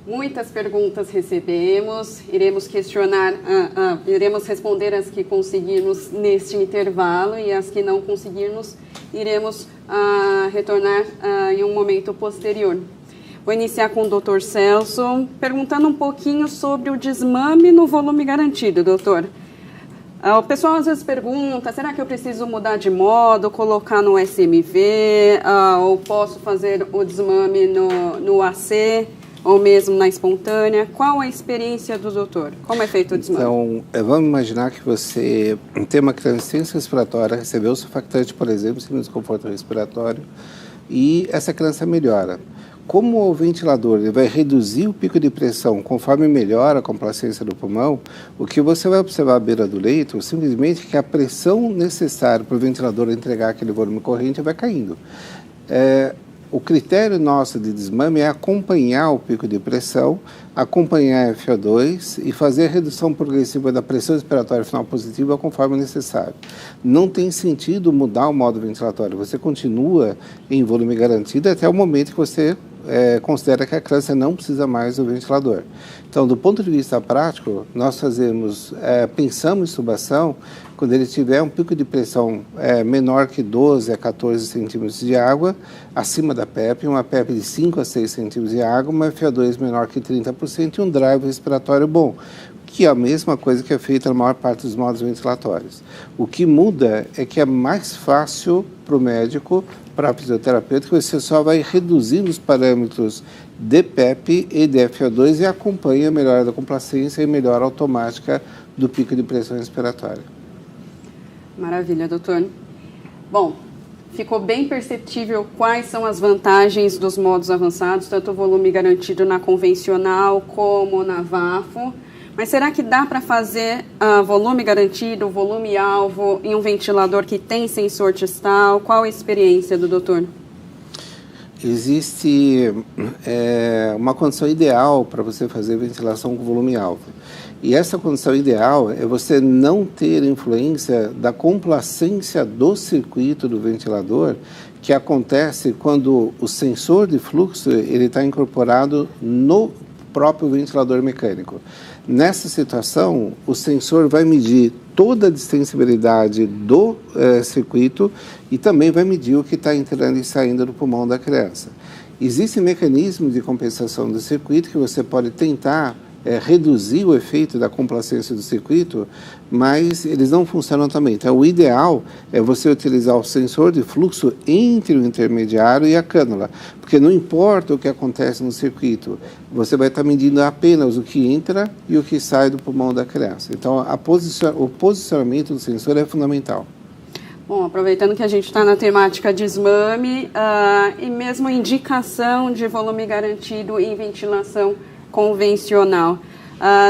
Muitas perguntas recebemos, iremos questionar, iremos responder as que conseguirmos neste intervalo e as que não conseguirmos, iremos retornar em um momento posterior. Vou iniciar com o Dr. Celso, perguntando um pouquinho sobre o desmame no volume garantido, doutor. O pessoal às vezes pergunta, será que eu preciso mudar de modo, colocar no SMV, ou posso fazer o desmame no AC, ou mesmo na espontânea? Qual a experiência do doutor? Como é feito o desmame? Então, vamos imaginar que você tem uma criança sem respiratória, recebeu surfactante, por exemplo, sem desconforto respiratório, e essa criança melhora. como o ventilador ele vai reduzir o pico de pressão conforme melhora a complacência do pulmão, o que você vai observar à beira do leito, simplesmente que a pressão necessária para o ventilador entregar aquele volume corrente vai caindo. O critério nosso de desmame é acompanhar o pico de pressão, acompanhar a FO2 e fazer a redução progressiva da pressão expiratória final positiva conforme necessário. Não tem sentido mudar o modo ventilatório, você continua em volume garantido até o momento que você considera que a criança não precisa mais do ventilador. Então, do ponto de vista prático, nós pensamos em intubação quando ele tiver um pico de pressão menor que 12 a 14 centímetros de água, acima da PEP, uma PEP de 5 a 6 centímetros de água, uma FO2 menor que 30% e um drive respiratório bom, que é a mesma coisa que é feita na maior parte dos modos ventilatórios. O que muda é que é mais fácil para o médico, para a fisioterapeuta, que você só vai reduzindo os parâmetros de PEP e de FO2 e acompanha a melhora da complacência e melhora automática do pico de pressão respiratória. Maravilha, doutor. Bom, ficou bem perceptível quais são as vantagens dos modos avançados, tanto o volume garantido na convencional como na VAFO. Mas será que dá para fazer volume garantido, volume alvo em um ventilador que tem sensor distal? Qual a experiência do doutor? Existe uma condição ideal para você fazer ventilação com volume alvo. E essa condição ideal é você não ter influência da complacência do circuito do ventilador, que acontece quando o sensor de fluxo ele está incorporado no próprio ventilador mecânico. Nessa situação, o sensor vai medir toda a distensibilidade do circuito e também vai medir o que está entrando e saindo do pulmão da criança. Existem mecanismos de compensação do circuito que você pode tentar reduzir o efeito da complacência do circuito, mas eles não funcionam também. Então, o ideal é você utilizar o sensor de fluxo entre o intermediário e a cânula, porque não importa o que acontece no circuito, você vai estar medindo apenas o que entra e o que sai do pulmão da criança. Então, o posicionamento do sensor é fundamental. Bom, aproveitando que a gente está na temática desmame e mesmo indicação de volume garantido em ventilação convencional.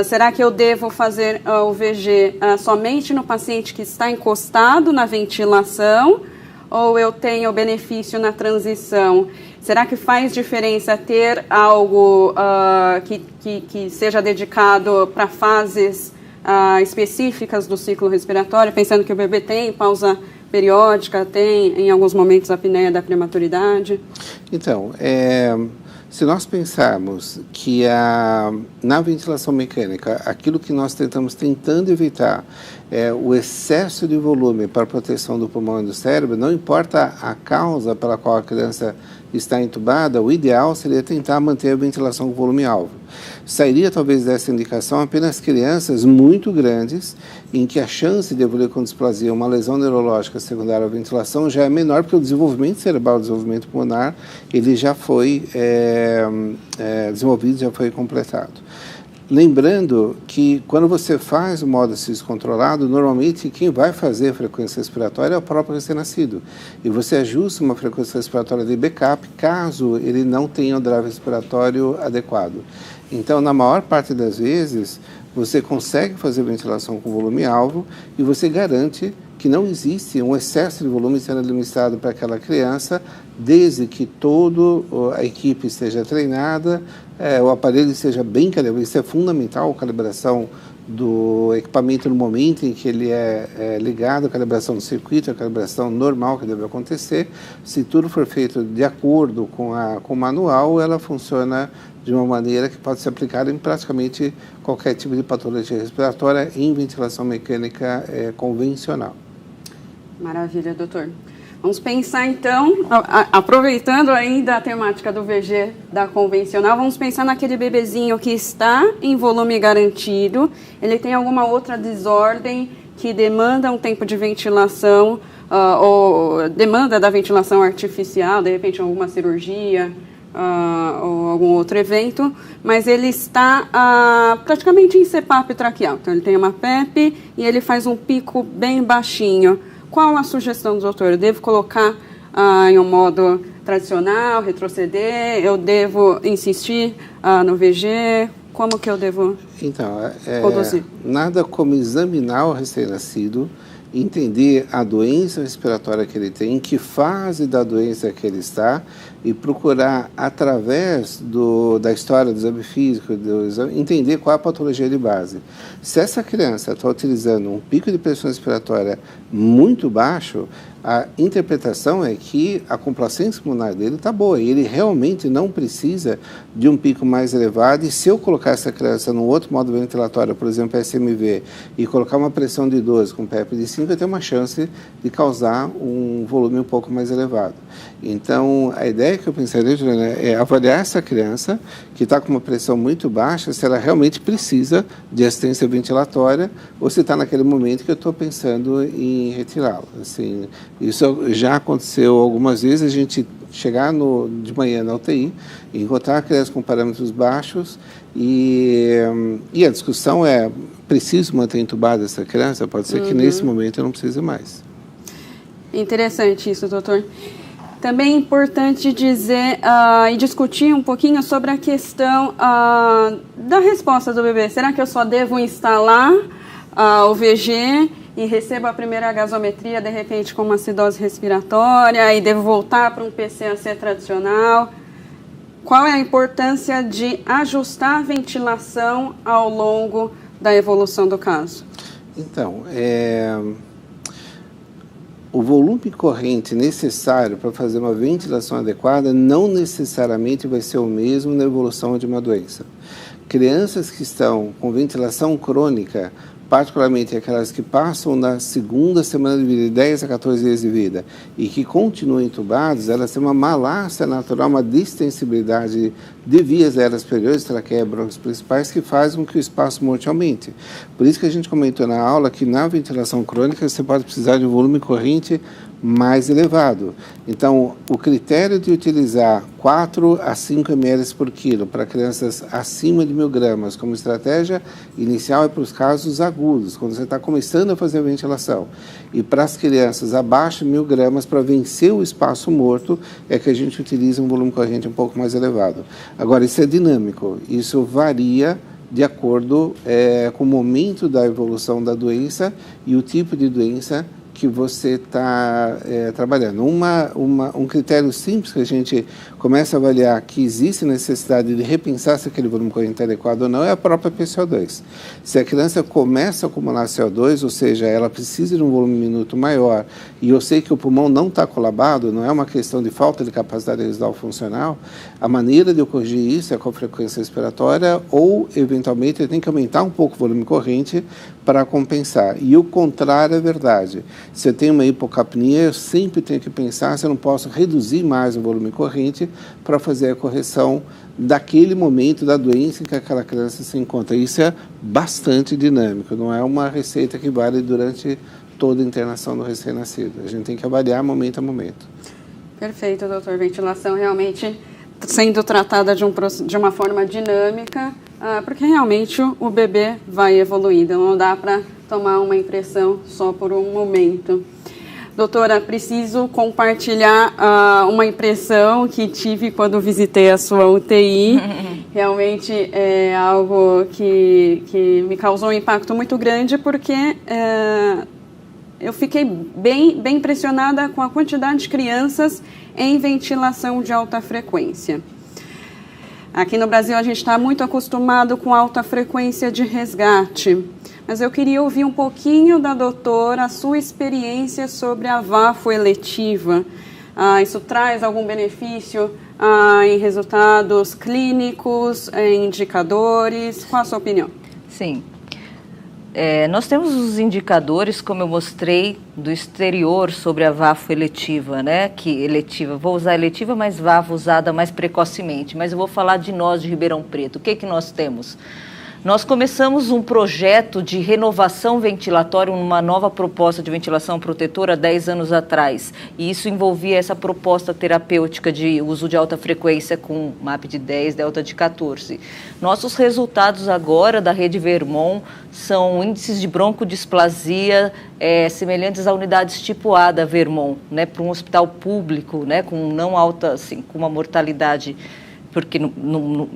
Será que eu devo fazer o VG somente no paciente que está encostado na ventilação ou eu tenho benefício na transição? Será que faz diferença ter algo que seja dedicado para fases específicas do ciclo respiratório, pensando que o bebê tem pausa periódica, tem em alguns momentos a apneia da prematuridade? Então, se nós pensarmos que na ventilação mecânica, aquilo que nós tentando evitar é o excesso de volume para a proteção do pulmão e do cérebro, não importa a causa pela qual a criança está entubada, o ideal seria tentar manter a ventilação com volume alvo. Sairia talvez dessa indicação apenas crianças muito grandes, em que a chance de evoluir com displasia, uma lesão neurológica secundária à ventilação já é menor, porque o desenvolvimento cerebral, o desenvolvimento pulmonar, ele já foi desenvolvido, já foi completado. Lembrando que quando você faz o modo cis controlado, normalmente quem vai fazer a frequência respiratória é o próprio recém-nascido. E você ajusta uma frequência respiratória de backup caso ele não tenha o drive respiratório adequado. Então, na maior parte das vezes, você consegue fazer ventilação com volume alvo e você garante que não existe um excesso de volume sendo administrado para aquela criança, desde que toda a equipe esteja treinada, o aparelho esteja bem calibrado. Isso é fundamental, a calibração do equipamento no momento em que ele é ligado, a calibração do circuito, a calibração normal que deve acontecer. Se tudo for feito de acordo com o manual, ela funciona de uma maneira que pode ser aplicada em praticamente qualquer tipo de patologia respiratória em ventilação mecânica convencional. Maravilha, doutor. Vamos pensar então, aproveitando ainda a temática do VG da convencional, vamos pensar naquele bebezinho que está em volume garantido, ele tem alguma outra desordem que demanda um tempo de ventilação, ou demanda da ventilação artificial, de repente alguma cirurgia, ou algum outro evento, mas ele está praticamente em CPAP traqueal. Então ele tem uma PEP e ele faz um pico bem baixinho. Qual a sugestão do doutor? Eu devo colocar em um modo tradicional, retroceder? Eu devo insistir no VG? Como que eu devo conduzir? Nada como examinar o recém-nascido, entender a doença respiratória que ele tem, em que fase da doença que ele está, e procurar, através da história do exame físico, entender qual é a patologia de base. Se essa criança está utilizando um pico de pressão respiratória muito baixo, a interpretação é que a complacência pulmonar dele está boa e ele realmente não precisa de um pico mais elevado. E se eu colocar essa criança num outro modo ventilatório, por exemplo, SMV, e colocar uma pressão de 12 com PEP de 5, eu tenho uma chance de causar um volume um pouco mais elevado. Então, a ideia que eu pensaria, Juliana, é avaliar essa criança que está com uma pressão muito baixa, se ela realmente precisa de assistência ventilatória ou se está naquele momento que eu estou pensando em retirá-la. Assim, isso já aconteceu algumas vezes, a gente chegar de manhã na UTI, encontrar a criança com parâmetros baixos e a discussão é, preciso manter entubada essa criança? Pode ser que nesse momento eu não precise mais. Interessante isso, doutor. Também é importante dizer e discutir um pouquinho sobre a questão da resposta do bebê. Será que eu só devo instalar o VG e recebo a primeira gasometria, de repente, com uma acidose respiratória, e devo voltar para um PCAC tradicional? Qual é a importância de ajustar a ventilação ao longo da evolução do caso? Então, o volume corrente necessário para fazer uma ventilação adequada não necessariamente vai ser o mesmo na evolução de uma doença. Crianças que estão com ventilação crônica, particularmente aquelas que passam na segunda semana de vida, de 10 a 14 dias de vida, e que continuam entubadas, elas têm uma malácia natural, uma distensibilidade de vias aéreas superiores, traqueia, brônquios principais, que faz com que o espaço morto aumente. Por isso que a gente comentou na aula que na ventilação crônica você pode precisar de um volume corrente mais elevado. Então, o critério de utilizar 4 a 5 ml por quilo para crianças acima de 1.000 gramas como estratégia inicial é para os casos agudos, quando você está começando a fazer a ventilação. E para as crianças abaixo de 1.000 gramas, para vencer o espaço morto, é que a gente utiliza um volume corrente um pouco mais elevado. Agora, isso é dinâmico, isso varia de acordo com o momento da evolução da doença e o tipo de doença que você está trabalhando. Um critério simples que a gente começa a avaliar que existe necessidade de repensar se aquele volume corrente é adequado ou não é a própria PCO2. Se a criança começa a acumular CO2, ou seja, ela precisa de um volume minuto maior, e eu sei que o pulmão não está colabado, não é uma questão de falta de capacidade residual funcional, a maneira de eu corrigir isso é com a frequência respiratória ou, eventualmente, eu tenho que aumentar um pouco o volume corrente para compensar. E o contrário é verdade. Se eu tenho uma hipocapnia, eu sempre tenho que pensar se eu não posso reduzir mais o volume corrente para fazer a correção daquele momento da doença em que aquela criança se encontra. Isso é bastante dinâmico, não é uma receita que vale durante toda a internação do recém-nascido. A gente tem que avaliar momento a momento. Perfeito, doutor. Ventilação realmente sendo tratada de uma forma dinâmica, porque realmente o bebê vai evoluindo, não dá para tomar uma impressão só por um momento. Doutora, preciso compartilhar uma impressão que tive quando visitei a sua UTI. Realmente é algo que me causou um impacto muito grande, porque eu fiquei bem impressionada com a quantidade de crianças em ventilação de alta frequência. Aqui no Brasil a gente está muito acostumado com alta frequência de resgate, mas eu queria ouvir um pouquinho da doutora a sua experiência sobre a VAFO eletiva. Isso traz algum benefício em resultados clínicos, em indicadores? Qual a sua opinião? Sim. Nós temos os indicadores, como eu mostrei, do exterior sobre a VAFO eletiva, né? Vou usar eletiva, mas VAFO usada mais precocemente. Mas eu vou falar de nós de Ribeirão Preto. O que nós temos? Nós começamos um projeto de renovação ventilatória, uma nova proposta de ventilação protetora 10 anos atrás. E isso envolvia essa proposta terapêutica de uso de alta frequência com MAP de 10, delta de 14. Nossos resultados agora da rede Vermont são índices de broncodisplasia semelhantes a unidades tipo A da Vermont, né, para um hospital público, né, com não alta, assim, com uma mortalidade porque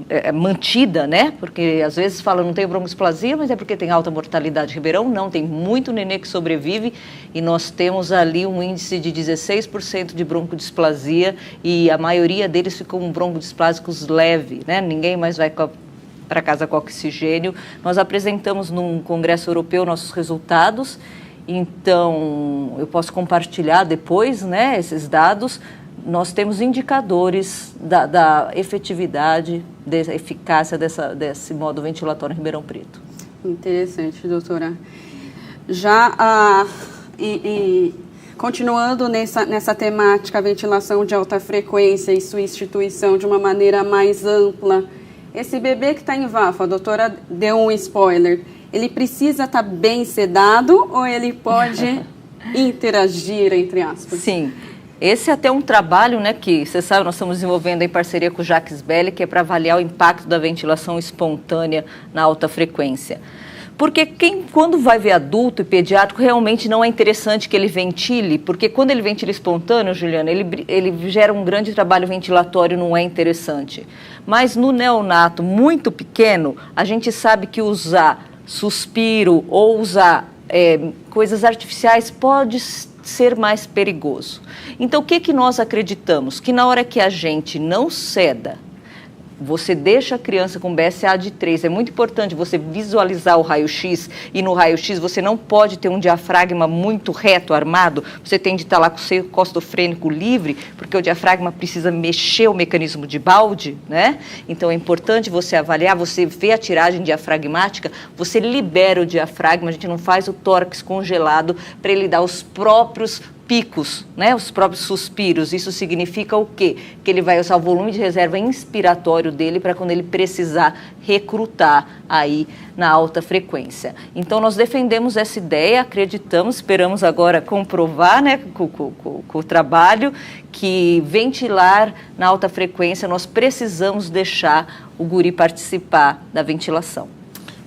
é mantida, né? Porque às vezes fala não tem broncodisplasia, mas é porque tem alta mortalidade. Ribeirão não, tem muito nenê que sobrevive e nós temos ali um índice de 16% de broncodisplasia e a maioria deles ficam com broncodisplásicos leve, né? Ninguém mais vai para casa com oxigênio. Nós apresentamos num congresso europeu nossos resultados, então eu posso compartilhar depois, né, esses dados. Nós temos indicadores da efetividade, da eficácia desse modo ventilatório em Ribeirão Preto. Interessante, doutora. Continuando nessa temática, ventilação de alta frequência e sua instituição de uma maneira mais ampla, esse bebê que está em VAFO, a doutora deu um spoiler, ele precisa estar bem sedado ou ele pode interagir, entre aspas? Sim. Esse é até um trabalho, né, que você sabe, nós estamos desenvolvendo em parceria com o Jacques Belli, que é para avaliar o impacto da ventilação espontânea na alta frequência. Porque quando vai ver adulto e pediátrico, realmente não é interessante que ele ventile, porque quando ele ventila espontâneo, Juliana, ele gera um grande trabalho ventilatório, não é interessante. Mas no neonato muito pequeno, a gente sabe que usar suspiro ou usar coisas artificiais pode ser mais perigoso. Então, o que nós acreditamos? Que na hora que a gente não ceda, você deixa a criança com BSA de 3, é muito importante você visualizar o raio-x, e no raio-x você não pode ter um diafragma muito reto, armado, você tem de estar lá com o seio costofrênico livre, porque o diafragma precisa mexer o mecanismo de Balde, né? Então é importante você avaliar, você vê a tiragem diafragmática, você libera o diafragma, a gente não faz o tórax congelado para ele dar os próprios picos, né, os próprios suspiros. Isso significa o quê? Que ele vai usar o volume de reserva inspiratório dele para quando ele precisar recrutar aí na alta frequência. Então, nós defendemos essa ideia, acreditamos, esperamos agora comprovar, né, com o trabalho, que ventilar na alta frequência, nós precisamos deixar o guri participar da ventilação.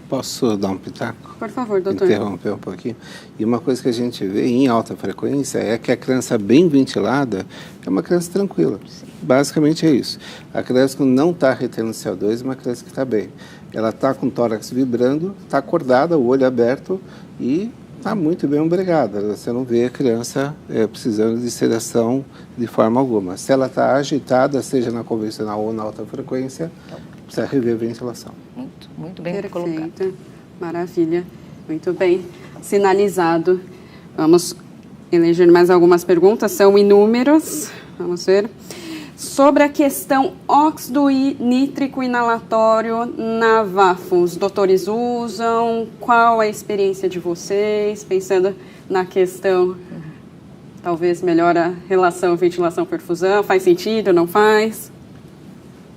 Posso dar um pitaco? Por favor, doutor. Interromper um pouquinho. E uma coisa que a gente vê em alta frequência é que a criança bem ventilada é uma criança tranquila. Sim. Basicamente é isso. A criança que não está retendo CO2 é uma criança que está bem. Ela está com o tórax vibrando, está acordada, o olho aberto e está muito bem obrigada. Você não vê a criança precisando de sedação de forma alguma. Se ela está agitada, seja na convencional ou na alta frequência, precisa rever a ventilação. Muito bem colocado. Perfeito. Maravilha. Muito bem sinalizado. Vamos eleger mais algumas perguntas, são inúmeras. Vamos ver. Sobre a questão óxido nítrico inalatório na VAFO, os doutores usam? Qual a experiência de vocês? Pensando na questão, talvez melhora a relação ventilação-perfusão. Faz sentido, não faz?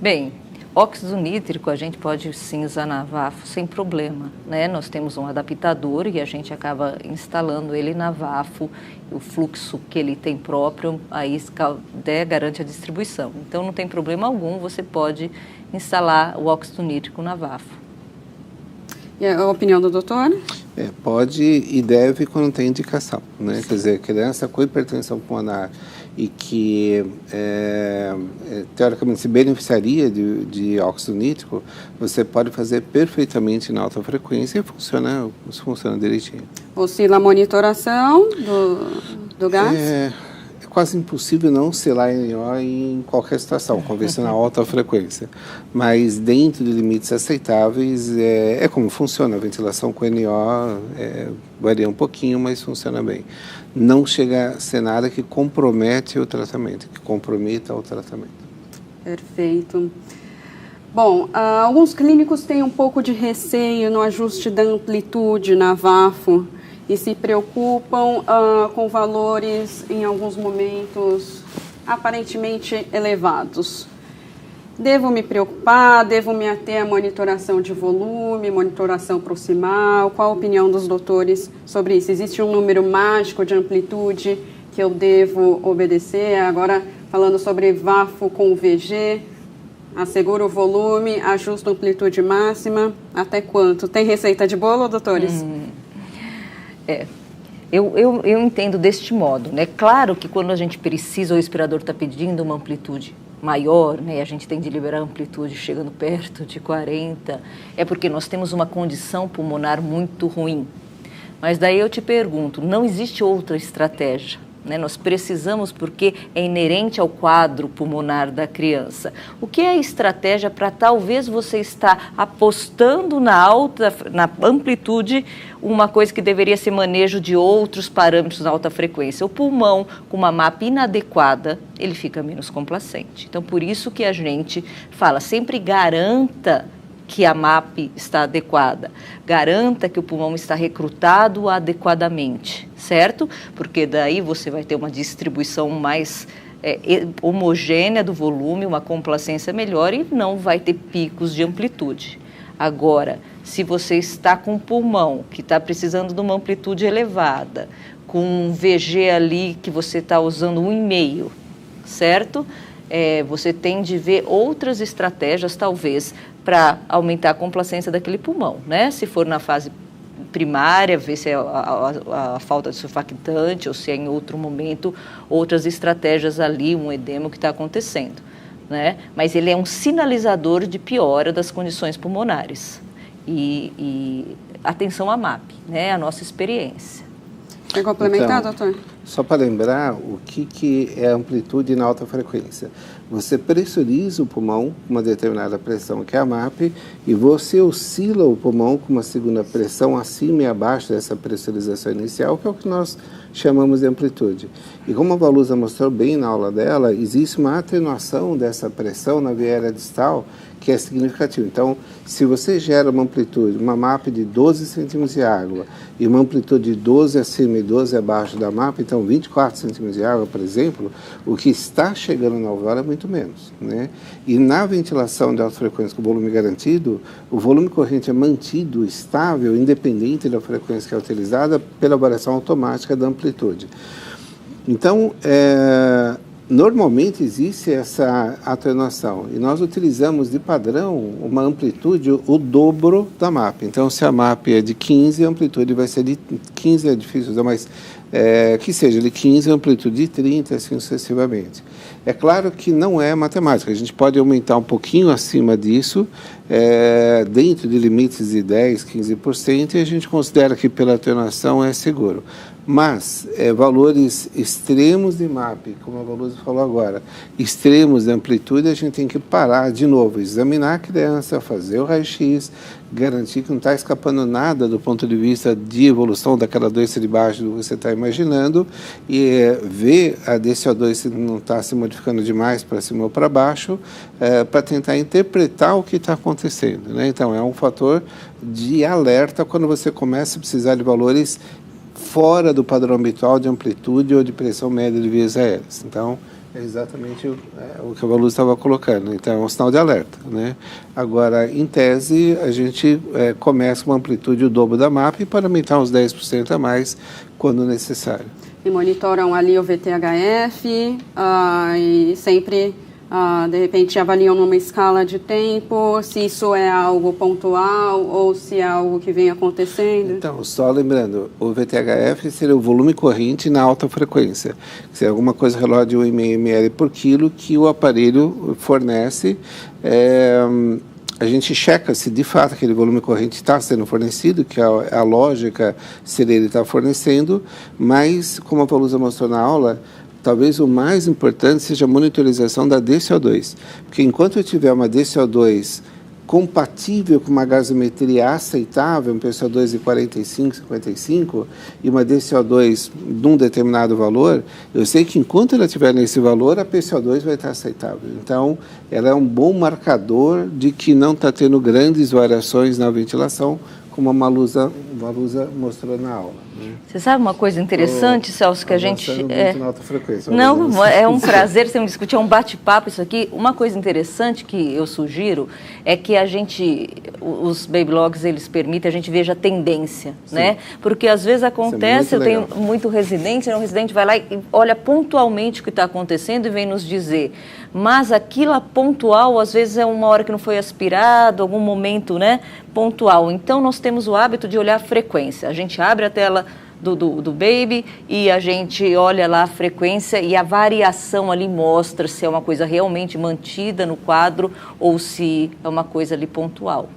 Bem, óxido nítrico a gente pode sim usar na VAFO sem problema, né? Nós temos um adaptador e a gente acaba instalando ele na VAFO, o fluxo que ele tem próprio, aí garante a distribuição. Então não tem problema algum, você pode instalar o óxido nítrico na VAFO. E a opinião do doutor? Pode e deve quando tem indicação, né? Quer dizer, criança com hipertensão pulmonar e que teoricamente se beneficiaria de óxido nítrico, você pode fazer perfeitamente na alta frequência e funciona direitinho. Oscila a monitoração do gás? É quase impossível não oscilar NO em qualquer situação, convencional alta frequência. Mas dentro de limites aceitáveis, é como funciona. A ventilação com NO varia um pouquinho, mas funciona bem. Não chega a ser nada que compromete o tratamento, que comprometa o tratamento. Perfeito. Bom, alguns clínicos têm um pouco de receio no ajuste da amplitude na VAFO e se preocupam com valores, em alguns momentos, aparentemente elevados. Devo me preocupar? Devo me ater à monitoração de volume, monitoração proximal? Qual a opinião dos doutores sobre isso? Existe um número mágico de amplitude que eu devo obedecer? Agora, falando sobre VAFO com VG, asseguro o volume, ajusto a amplitude máxima, até quanto? Tem receita de bolo, doutores? Eu entendo deste modo, né? Claro que quando a gente precisa, o respirador está pedindo uma amplitude maior, né? A gente tem de liberar a amplitude chegando perto de 40, é porque nós temos uma condição pulmonar muito ruim. Mas daí eu te pergunto, não existe outra estratégia, né? Nós precisamos, porque é inerente ao quadro pulmonar da criança. O que é a estratégia para talvez você estar apostando na amplitude, uma coisa que deveria ser manejo de outros parâmetros na alta frequência? O pulmão, com uma MAP inadequada, ele fica menos complacente. Então, por isso que a gente fala, sempre garanta que a MAP está adequada, garanta que o pulmão está recrutado adequadamente, certo? Porque daí você vai ter uma distribuição mais homogênea do volume, uma complacência melhor e não vai ter picos de amplitude. Agora, se você está com o pulmão que está precisando de uma amplitude elevada, com um VG ali que você está usando 1,5, certo? Você tem de ver outras estratégias, talvez, para aumentar a complacência daquele pulmão, né? Se for na fase primária, ver se é a falta de surfactante ou se é em outro momento, outras estratégias ali, um edema que está acontecendo, né? Mas ele é um sinalizador de piora das condições pulmonares. E atenção à MAP, né? A nossa experiência. Quer complementar, doutor? Só para lembrar o que é amplitude na alta frequência. Você pressuriza o pulmão com uma determinada pressão, que é a MAP, e você oscila o pulmão com uma segunda pressão acima e abaixo dessa pressurização inicial, que é o que nós chamamos de amplitude. E como a Valusa mostrou bem na aula dela, existe uma atenuação dessa pressão na via aérea distal, que é significativo. Então, se você gera uma amplitude, uma MAP de 12 centímetros de água e uma amplitude de 12 acima e 12 abaixo da MAP, então 24 centímetros de água, por exemplo, o que está chegando na alvéola é muito menos, né? E na ventilação de alta frequência com volume garantido, o volume corrente é mantido estável, independente da frequência que é utilizada, pela variação automática da amplitude. Então, normalmente existe essa atenuação e nós utilizamos de padrão uma amplitude o dobro da MAP. Então, se a MAP é de 15, a amplitude vai ser de 15, é difícil usar, mas que seja de 15, a amplitude de 30, assim sucessivamente. É claro que não é matemática, a gente pode aumentar um pouquinho acima disso, dentro de limites de 10, 15%, e a gente considera que pela atenuação é seguro. Mas valores extremos de MAP, como a Valusa falou agora, extremos de amplitude, a gente tem que parar de novo, examinar a criança, fazer o raio-x, garantir que não está escapando nada do ponto de vista de evolução daquela doença de baixo do que você está imaginando e ver a DCO2 se não está se modificando demais para cima ou para baixo, para tentar interpretar o que está acontecendo, né? Então, é um fator de alerta quando você começa a precisar de valores fora do padrão habitual de amplitude ou de pressão média de vias aéreas. Então, é exatamente o que a Valusa estava colocando. Então, é um sinal de alerta, né? Agora, em tese, a gente começa com uma amplitude o dobro da MAP para aumentar uns 10% a mais quando necessário. E monitoram ali o VTHF e sempre, de repente, avaliam numa escala de tempo, se isso é algo pontual ou se é algo que vem acontecendo? Então, só lembrando, o VTHF seria o volume corrente na alta frequência. Se é alguma coisa relógio de 1,5 ml por quilo que o aparelho fornece, a gente checa se de fato aquele volume corrente está sendo fornecido, que a lógica seria ele estar fornecendo, mas, como a Valusa mostrou na aula, talvez o mais importante seja a monitorização da DCO2, porque enquanto eu tiver uma DCO2 compatível com uma gasometria aceitável, um PCO2 de 45, 55, e uma DCO2 de um determinado valor, eu sei que enquanto ela estiver nesse valor, a PCO2 vai estar aceitável. Então, ela é um bom marcador de que não está tendo grandes variações na ventilação, como a Valusa mostrou na aula. Você sabe uma coisa interessante, Celso, que a gente... Muito na alta frequência. Não, é um prazer sempre discutir, é um bate-papo isso aqui. Uma coisa interessante que eu sugiro é que os babylogs, eles permitem a gente veja a tendência, né? Porque às vezes acontece, eu tenho muito residente, um residente vai lá e olha pontualmente o que está acontecendo e vem nos dizer. Mas aquilo pontual, às vezes é uma hora que não foi aspirado, algum momento, né, pontual. Então, nós temos o hábito de olhar a frequência. A gente abre a tela do baby e a gente olha lá a frequência e a variação ali mostra se é uma coisa realmente mantida no quadro ou se é uma coisa ali pontual.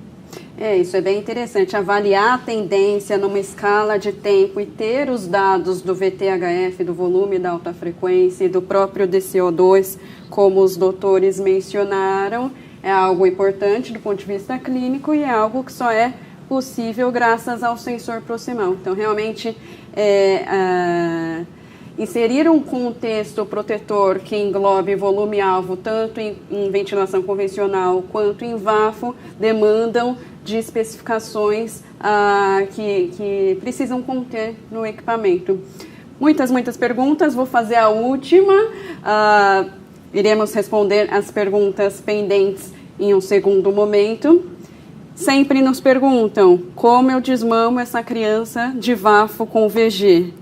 Isso é bem interessante, avaliar a tendência numa escala de tempo e ter os dados do VTHF, do volume da alta frequência e do próprio DCO2, como os doutores mencionaram, é algo importante do ponto de vista clínico e é algo que só é possível graças ao sensor proximal. Então, realmente, inserir um contexto protetor que englobe volume-alvo tanto em ventilação convencional quanto em VAFO demandam de especificações que precisam conter no equipamento. Muitas perguntas, vou fazer a última. Iremos responder as perguntas pendentes em um segundo momento. Sempre nos perguntam como eu desmamo essa criança de VAFO com VG.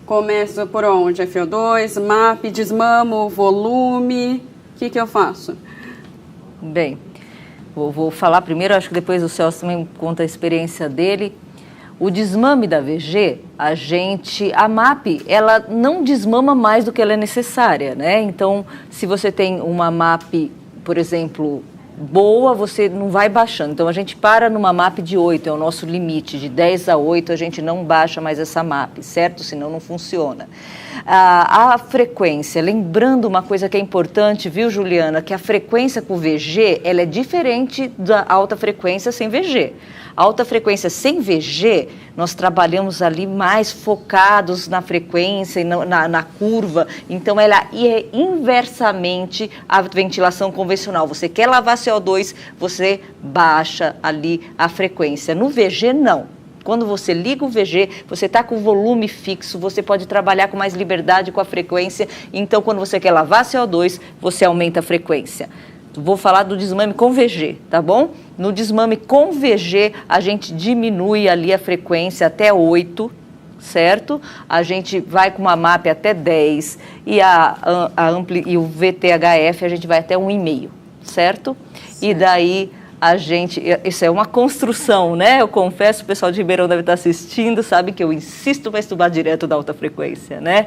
Começo por onde? FO2, MAP, desmamo, volume, o que eu faço? Bem, vou falar primeiro, acho que depois o Celso também conta a experiência dele. O desmame da VG, a MAP, ela não desmama mais do que ela é necessária, né? Então, se você tem uma MAP, por exemplo, boa, você não vai baixando. Então, a gente para numa MAP de 8, é o nosso limite. De 10 a 8, a gente não baixa mais essa MAP, certo? Senão não funciona. A frequência, lembrando uma coisa que é importante, viu, Juliana? Que a frequência com VG, ela é diferente da alta frequência sem VG. A alta frequência sem VG, nós trabalhamos ali mais focados na frequência e na curva. Então, ela é inversamente a ventilação convencional. Você quer lavar CO2, você baixa ali a frequência. No VG, não. Quando você liga o VG, você está com o volume fixo, você pode trabalhar com mais liberdade com a frequência. Então, quando você quer lavar CO2, você aumenta a frequência. Vou falar do desmame com VG, tá bom? No desmame com VG, a gente diminui ali a frequência até 8, certo? A gente vai com uma MAP até 10 e e o VTHF a gente vai até 1,5, certo? E daí isso é uma construção, né? Eu confesso, o pessoal de Ribeirão deve estar assistindo, sabe que eu insisto para estudar direto da alta frequência, né?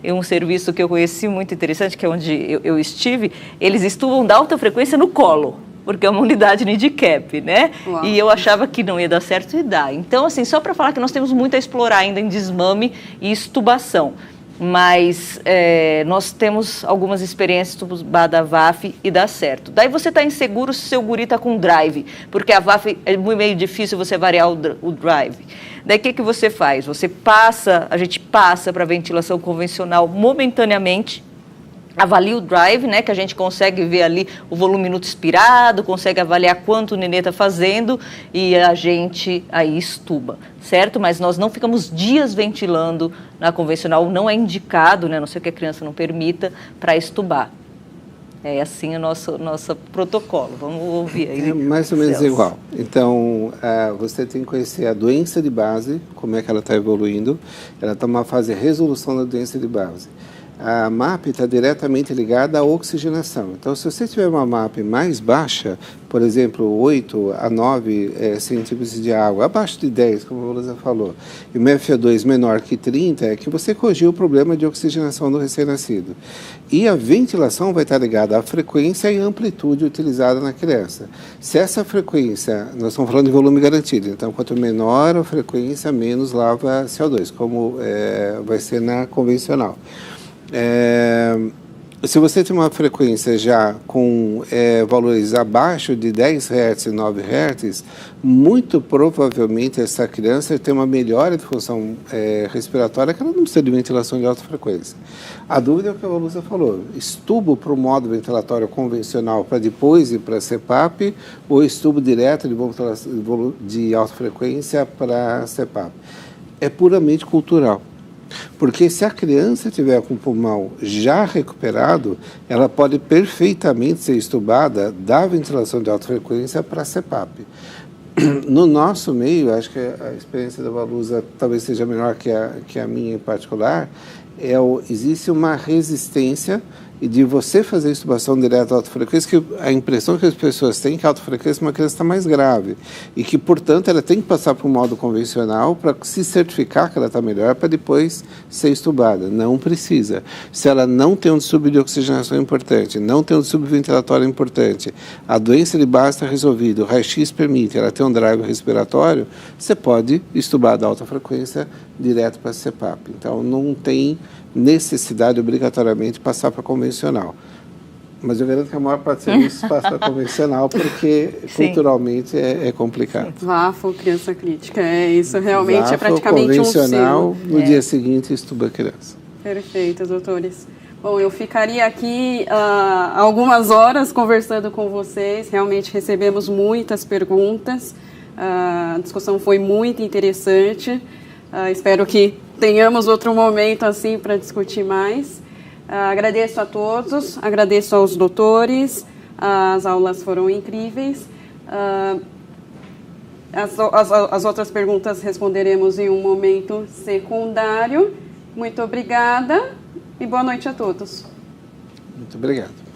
É um serviço que eu conheci muito interessante, que é onde eu estive, eles estudam da alta frequência no colo, porque é uma unidade NIDCAP, né? Uau. E eu achava que não ia dar certo e dá. Então, assim, só para falar que nós temos muito a explorar ainda em desmame e extubação. Mas nós temos algumas experiências da VAF e dá certo. Daí você está inseguro se seu guri está com drive, porque a VAF é meio difícil você variar o drive. Daí o que você faz? A gente passa para a ventilação convencional momentaneamente, avalia o drive, né, que a gente consegue ver ali o volume minuto expirado, consegue avaliar quanto o nenê está fazendo e a gente aí estuba, certo? Mas nós não ficamos dias ventilando na convencional, não é indicado, né, a não ser que a criança não permita, para estubar. É assim o nosso protocolo. Vamos ouvir aí. É mais ou menos igual. Então, você tem que conhecer a doença de base, como é que ela está evoluindo. Ela está numa fase de resolução da doença de base. A MAP está diretamente ligada à oxigenação. Então, se você tiver uma MAP mais baixa, por exemplo, 8 a 9 centímetros de água, abaixo de 10, como a Luísa falou, e o FO2 menor que 30, é que você corrigiu o problema de oxigenação do recém-nascido. E a ventilação vai estar ligada à frequência e amplitude utilizada na criança. Se essa frequência, nós estamos falando de volume garantido, então quanto menor a frequência, menos lava CO2, como vai ser na convencional. Se você tem uma frequência já com valores abaixo de 10 Hz e 9 Hz, muito provavelmente essa criança tem uma melhora de função respiratória, que ela não precisa de ventilação de alta frequência. A dúvida é o que a Luísa falou: estubo para o modo ventilatório convencional para depois ir para a CPAP ou estubo direto de alta frequência para a CPAP? é puramente cultural. Porque se a criança tiver com o pulmão já recuperado, ela pode perfeitamente ser estubada da ventilação de alta frequência para a CPAP. No nosso meio, acho que a experiência da Valusa talvez seja melhor que a minha em particular, existe uma resistência de você fazer intubação direta à alta frequência, que a impressão que as pessoas têm é que a alta frequência é uma criança mais grave e que, portanto, ela tem que passar por um modo convencional para se certificar que ela está melhor para depois ser estubada. Não precisa. Se ela não tem um distúrbio de oxigenação importante, não tem um distúrbio ventilatório importante, a doença de base está resolvida, o raio-x permite, ela tem um drive respiratório, você pode estubar da alta frequência direto para a CPAP. Então, não tem necessidade obrigatoriamente de passar para convencional. Mas eu garanto que a maior parte dos serviços passa para convencional porque culturalmente é complicado. VAFO, criança crítica, isso realmente VAFO, é praticamente um convencional, no dia seguinte estuba a criança. Perfeito, doutores. Bom, eu ficaria aqui algumas horas conversando com vocês, realmente recebemos muitas perguntas, a discussão foi muito interessante, espero que tenhamos outro momento assim para discutir mais. Agradeço a todos, agradeço aos doutores, as aulas foram incríveis. As outras perguntas responderemos em um momento secundário. Muito obrigada e boa noite a todos. Muito obrigado.